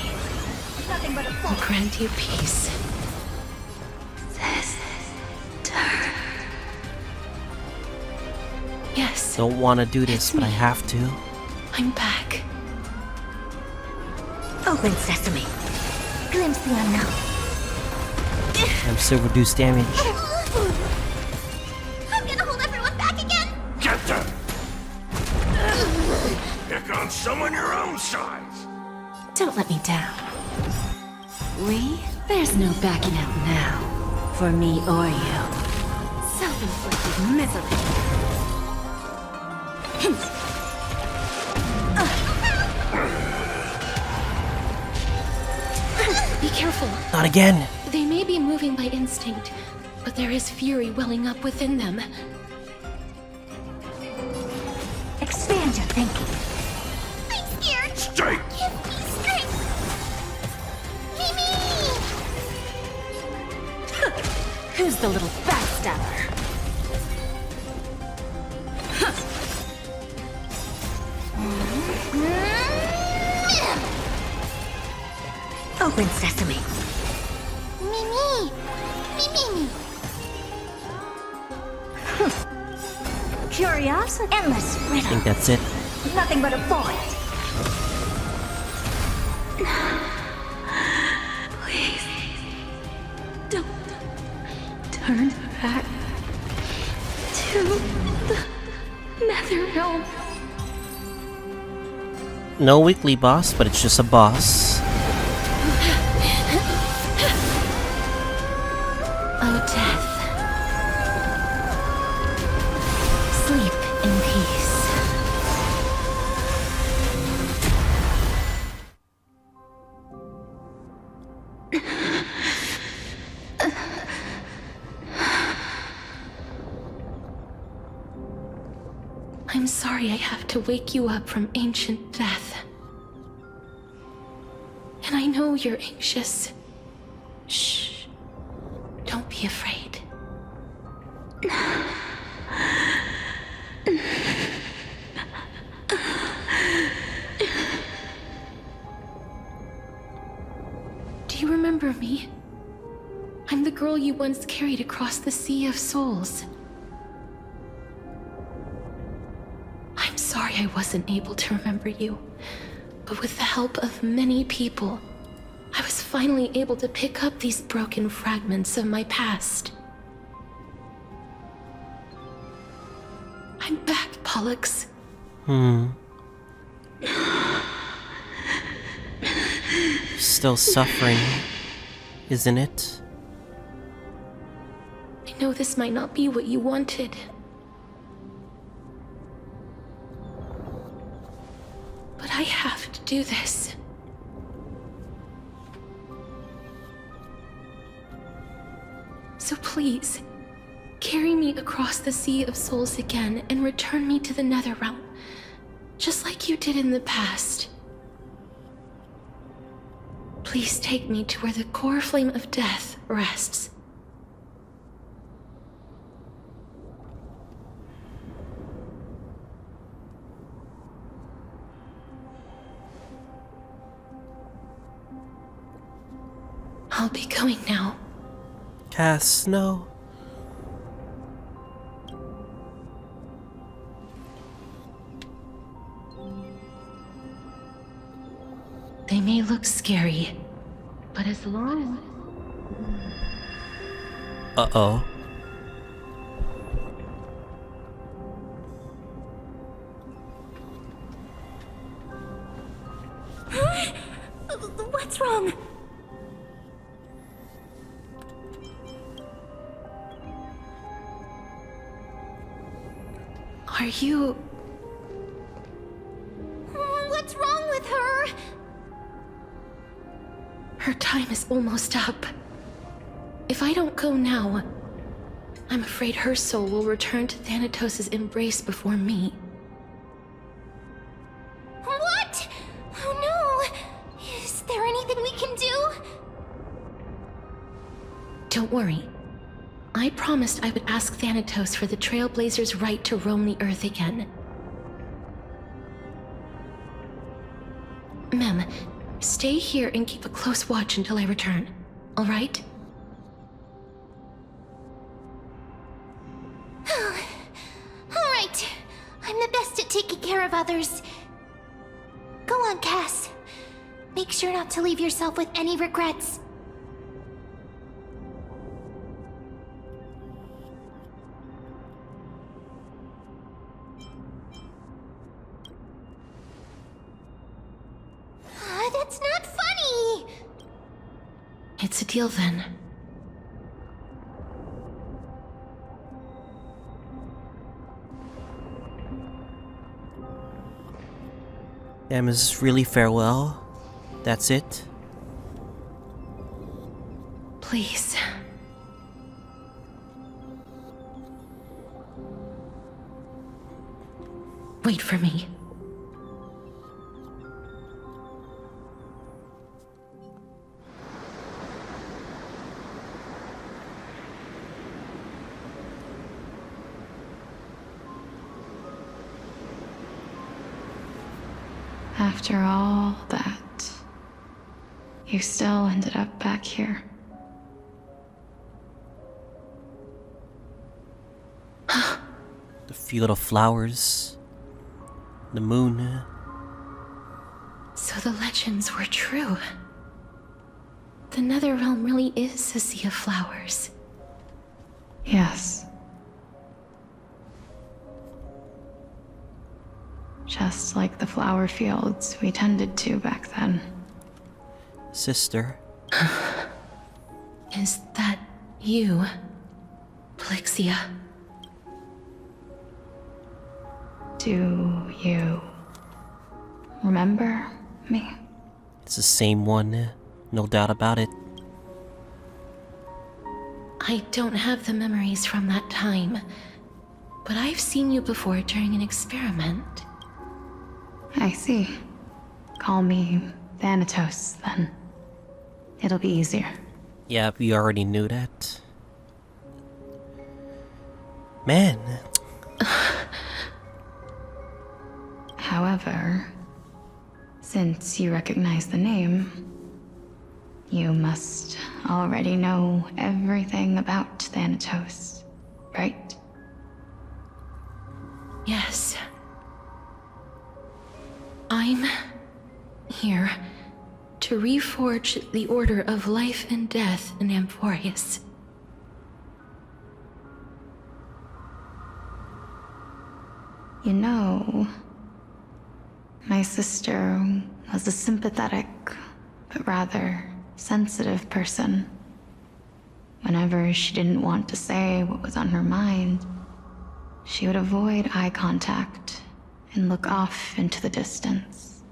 will grant you peace. Yes. Don't want to do this, but I have to. I'm back. Open sesame. Glimpse the unknown. I'm still reduced damage. I'm gonna hold everyone back again! Get them! Pick on someone your own size! Don't let me down. Lee, there's no backing out now, for me or you. Self-inflicted misery. Be careful. Not again. They may be moving by instinct, but there is fury welling up within them. Expand your thinking. I'm scared. Stay! Give me strength. Mimi! Who's the little backstabber? Open sesame. Mimi! Mimi! Curious, endless I riddle. think that's it. Nothing but a void. Please. Don't turn back to the nether realm. No weekly boss, but it's just a boss. Oh, death. Sleep in peace. I'm sorry I have to wake you up from ancient death. And I know you're anxious. Shh. Don't be afraid. Do you remember me? I'm the girl you once carried across the Sea of Souls. I'm sorry I wasn't able to remember you, but with the help of many people, I was finally able to pick up these broken fragments of my past. I'm back, Pollux. Still suffering, isn't it? I know this might not be what you wanted. But I have to do this. So please, carry me across the Sea of Souls again and return me to the Nether Realm, just like you did in the past. Please take me to where the core flame of death rests. I'll be going now. Cass, no. They may look scary, but as long... Uh-oh. What's wrong? Are you... What's wrong with her? Her time is almost up. If I don't go now, I'm afraid her soul will return to Thanatos' embrace before me. What? Oh no! Is there anything we can do? Don't worry. I promised I would ask Thanatos for the Trailblazers' right to roam the Earth again. Mem, stay here and keep a close watch until I return, all right? All right. I'm the best at taking care of others. Go on, Cass. Make sure not to leave yourself with any regrets. That's not funny! It's a deal then. Damn, is this really farewell? That's it? Please. Wait for me. After all that, you still ended up back here. The field of flowers. The moon. So the legends were true. The Netherrealm really is a sea of flowers. Yes. Just like the flower fields we tended to back then. Sister. Is that you, Styxia? Do you remember me? It's the same one, no doubt about it. I don't have the memories from that time, but I've seen you before during an experiment. I see. Call me Thanatos, then. It'll be easier. Yeah, we already knew that. Man. However, since you recognize the name, you must already know everything about Thanatos, right? Yes. I'm here to reforge the order of life and death in Amphoreus. You know, my sister was a sympathetic, but rather sensitive person. Whenever she didn't want to say what was on her mind, she would avoid eye contact and look off into the distance.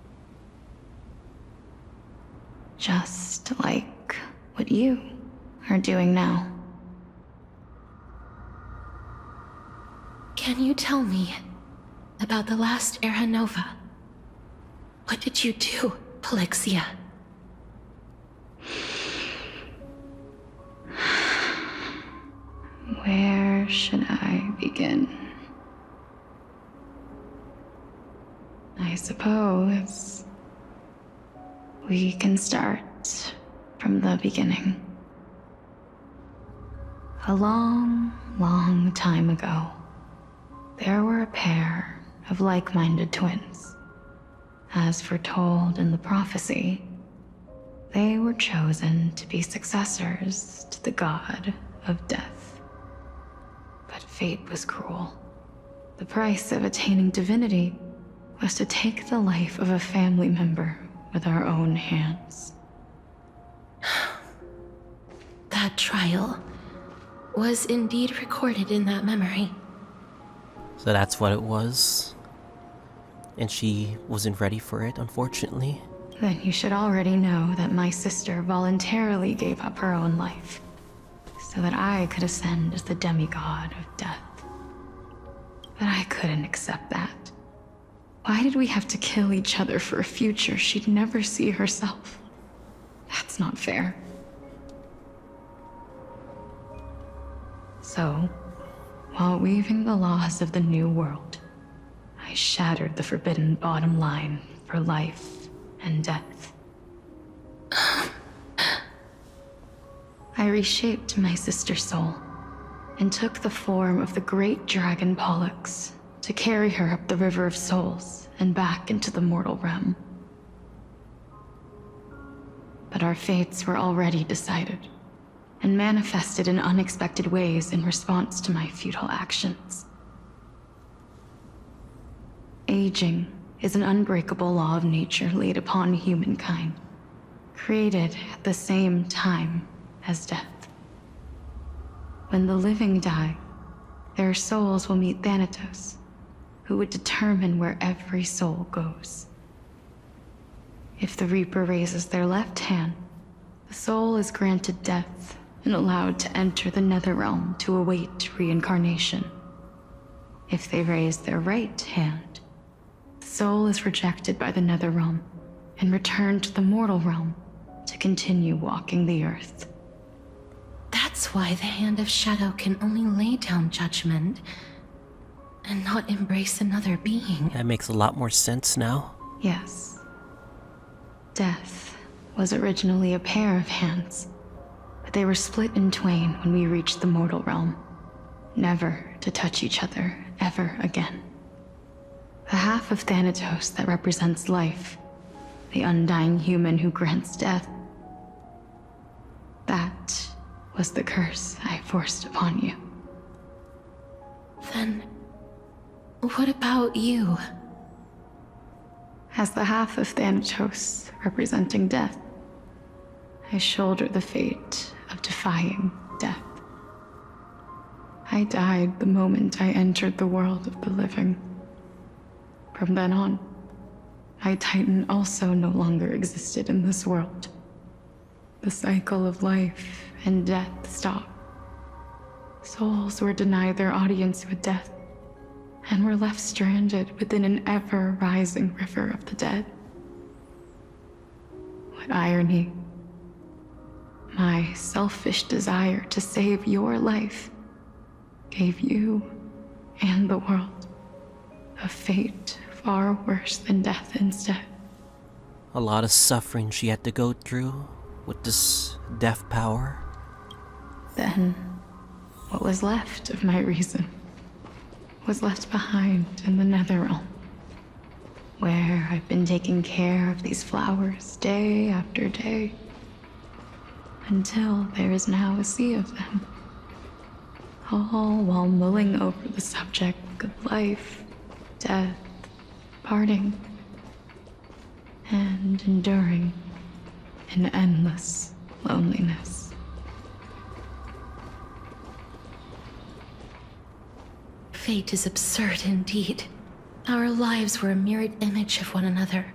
Just like what you are doing now. Can you tell me about the last Era Nova? What did you do, Styxia? Where should I begin? I suppose we can start from the beginning. A long, long time ago, there were a pair of like-minded twins. As foretold in the prophecy, they were chosen to be successors to the god of death. But fate was cruel. The price of attaining divinity was to take the life of a family member with our own hands. That trial was indeed recorded in that memory. So that's what it was. And she wasn't ready for it, unfortunately. Then you should already know that my sister voluntarily gave up her own life, so that I could ascend as the demigod of death. But I couldn't accept that. Why did we have to kill each other for a future she'd never see herself? That's not fair. So, while weaving the laws of the new world, I shattered the forbidden bottom line for life and death. I reshaped my sister's soul and took the form of the great dragon Pollux to carry her up the River of Souls and back into the mortal realm. But our fates were already decided and manifested in unexpected ways in response to my futile actions. Aging is an unbreakable law of nature laid upon humankind, created at the same time as death. When the living die, their souls will meet Thanatos, who would determine where every soul goes. If the Reaper raises their left hand, the soul is granted death and allowed to enter the nether realm to await reincarnation. If they raise their right hand, the soul is rejected by the nether realm and returned to the mortal realm to continue walking the earth. That's why the Hand of Shadow can only lay down judgment and not embrace another being. That makes a lot more sense now. Yes. Death was originally a pair of hands, but they were split in twain when we reached the mortal realm, never to touch each other ever again. The half of Thanatos that represents life, the undying human who grants death, that was the curse I forced upon you. Then, what about you? As the half of Thanatos representing death, I shoulder the fate of defying death. I died the moment I entered the world of the living. From then on, my Titan also no longer existed in this world. The cycle of life and death stopped. Souls were denied their audience with death, and were left stranded within an ever-rising river of the dead. What irony. My selfish desire to save your life gave you and the world a fate far worse than death instead. A lot of suffering she had to go through with this death power. Then, what was left of my reason was left behind in the nether realm, where I've been taking care of these flowers day after day, until there is now a sea of them, all while mulling over the subject of life, death, parting, and enduring an endless loneliness. Fate is absurd indeed. Our lives were a mirrored image of one another,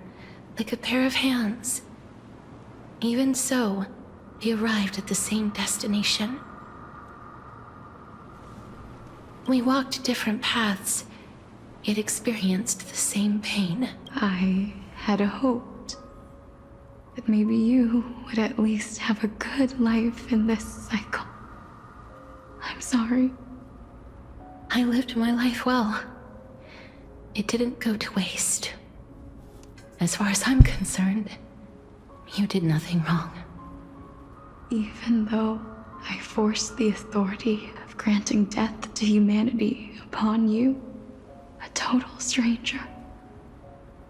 like a pair of hands. Even so, we arrived at the same destination. We walked different paths, yet experienced the same pain. I had hoped that maybe you would at least have a good life in this cycle. I'm sorry. I lived my life well. It didn't go to waste. As far as I'm concerned, you did nothing wrong. Even though I forced the authority of granting death to humanity upon you, a total stranger.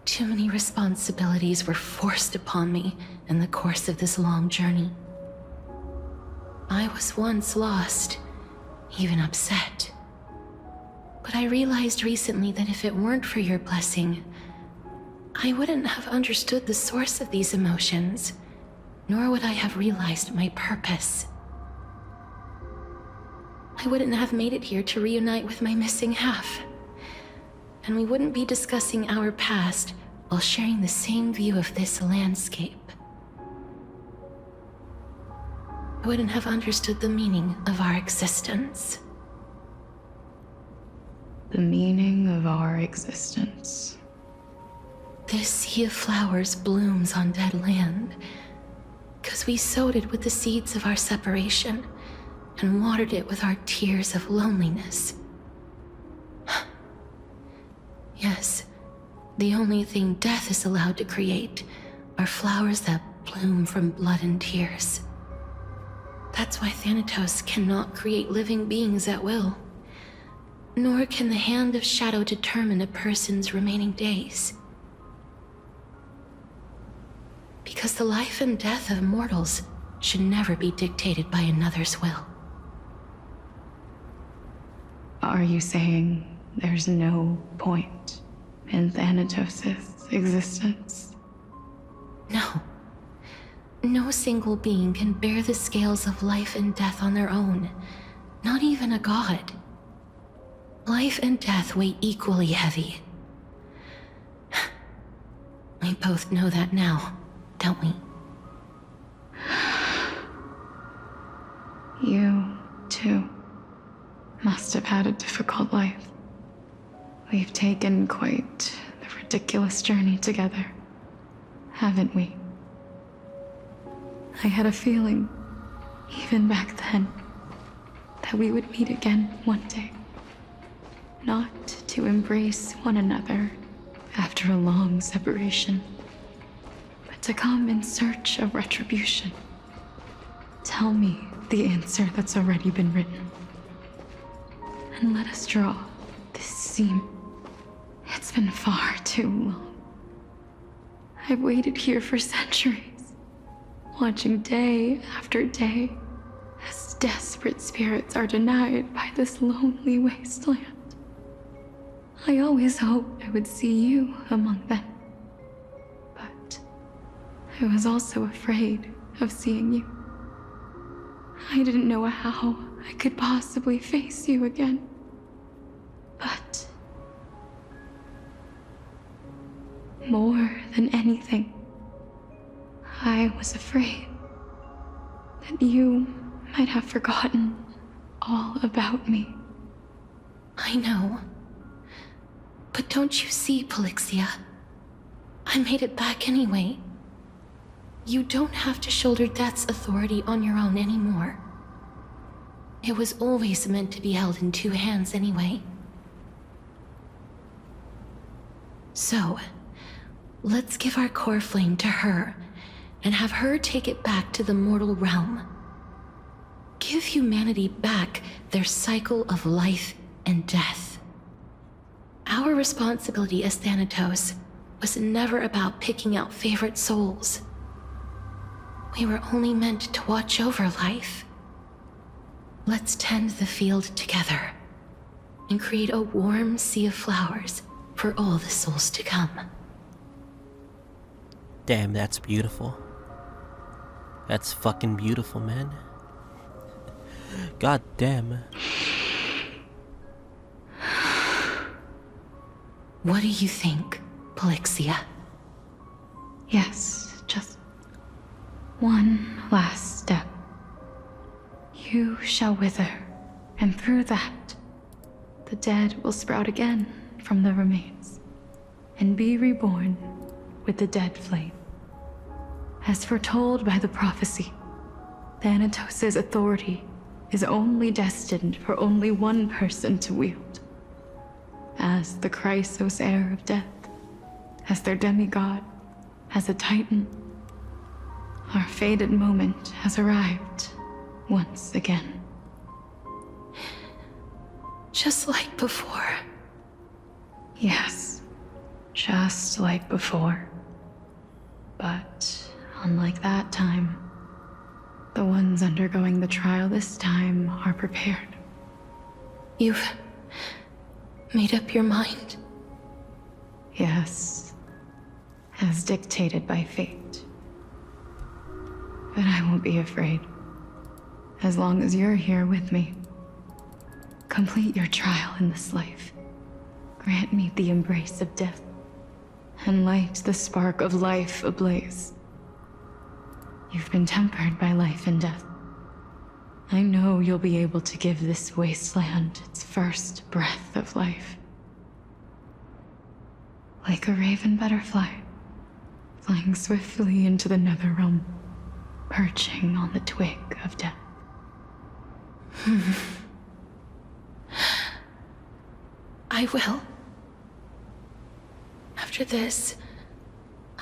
Too many responsibilities were forced upon me in the course of this long journey. I was once lost, even upset. But I realized recently that if it weren't for your blessing, I wouldn't have understood the source of these emotions, nor would I have realized my purpose. I wouldn't have made it here to reunite with my missing half, and we wouldn't be discussing our past while sharing the same view of this landscape. I wouldn't have understood the meaning of our existence. The meaning of our existence. This sea of flowers blooms on dead land, because we sowed it with the seeds of our separation and watered it with our tears of loneliness. Yes, the only thing death is allowed to create are flowers that bloom from blood and tears. That's why Thanatos cannot create living beings at will. Nor can the Hand of Shadow determine a person's remaining days. Because the life and death of mortals should never be dictated by another's will. Are you saying there's no point in Thanatos' existence? No. No single being can bear the scales of life and death on their own, not even a god. Life and death weigh equally heavy. We both know that now, don't we? You, too, must have had a difficult life. We've taken quite the ridiculous journey together, haven't we? I had a feeling, even back then, that we would meet again one day. Not to embrace one another after a long separation, but to come in search of retribution. Tell me the answer that's already been written. And let us draw this seam. It's been far too long. I've waited here for centuries, watching day after day as desperate spirits are denied by this lonely wasteland. I always hoped I would see you among them. But I was also afraid of seeing you. I didn't know how I could possibly face you again. But more than anything, I was afraid that you might have forgotten all about me. I know. But don't you see, Polixia? I made it back anyway. You don't have to shoulder death's authority on your own anymore. It was always meant to be held in two hands anyway. So, let's give our core flame to her, and have her take it back to the mortal realm. Give humanity back their cycle of life and death. Our responsibility as Thanatos was never about picking out favorite souls. We were only meant to watch over life. Let's tend the field together, and create a warm sea of flowers for all the souls to come. Damn, that's beautiful. That's fucking beautiful, man. God damn. What do you think, Polixia? Yes, just one last step. You shall wither, and through that, the dead will sprout again from the remains, and be reborn with the dead flame. As foretold by the prophecy, Thanatos' authority is only destined for only one person to wield. As the Chrysos heir of death, as their demigod, as a titan, our fated moment has arrived once again. Just like before. Yes, just like before. But unlike that time, the ones undergoing the trial this time are prepared. You've made up your mind? Yes, as dictated by fate. But I won't be afraid, as long as you're here with me. Complete your trial in this life. Grant me the embrace of death, and light the spark of life ablaze. You've been tempered by life and death. I know you'll be able to give this wasteland its first breath of life. Like a raven butterfly, flying swiftly into the nether realm, perching on the twig of death. I will. After this,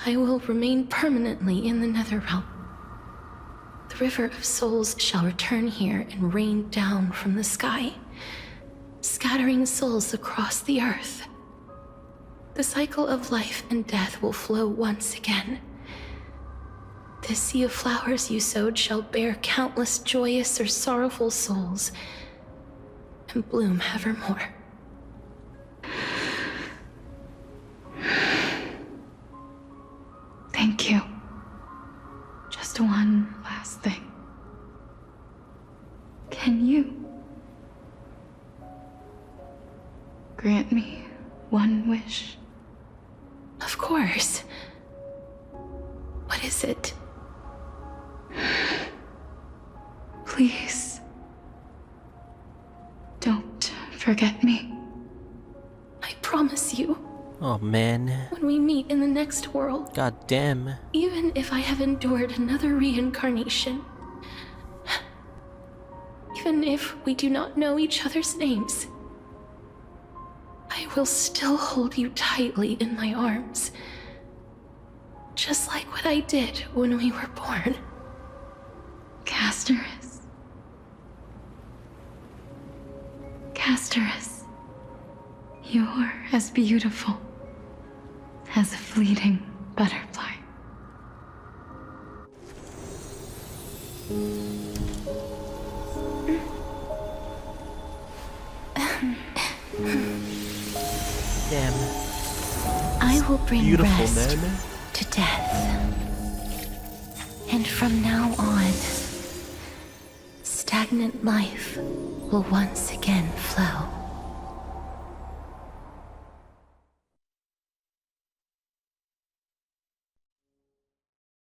I will remain permanently in the nether realm. The river of souls shall return here and rain down from the sky, scattering souls across the earth. The cycle of life and death will flow once again. This sea of flowers you sowed shall bear countless joyous or sorrowful souls, and bloom evermore. Thank you. Just one last thing. Can you grant me one wish? Of course. What is it? Please forget me. I promise you, Oh man. when we meet in the next world, God damn. even if I have endured another reincarnation, even if we do not know each other's names, I will still hold you tightly in my arms. Just like what I did when we were born. Castorice. Castorice. You're as beautiful as a fleeting butterfly. Damn. I will bring Beautiful, rest man. to death. And from now on, stagnant life will once again flow.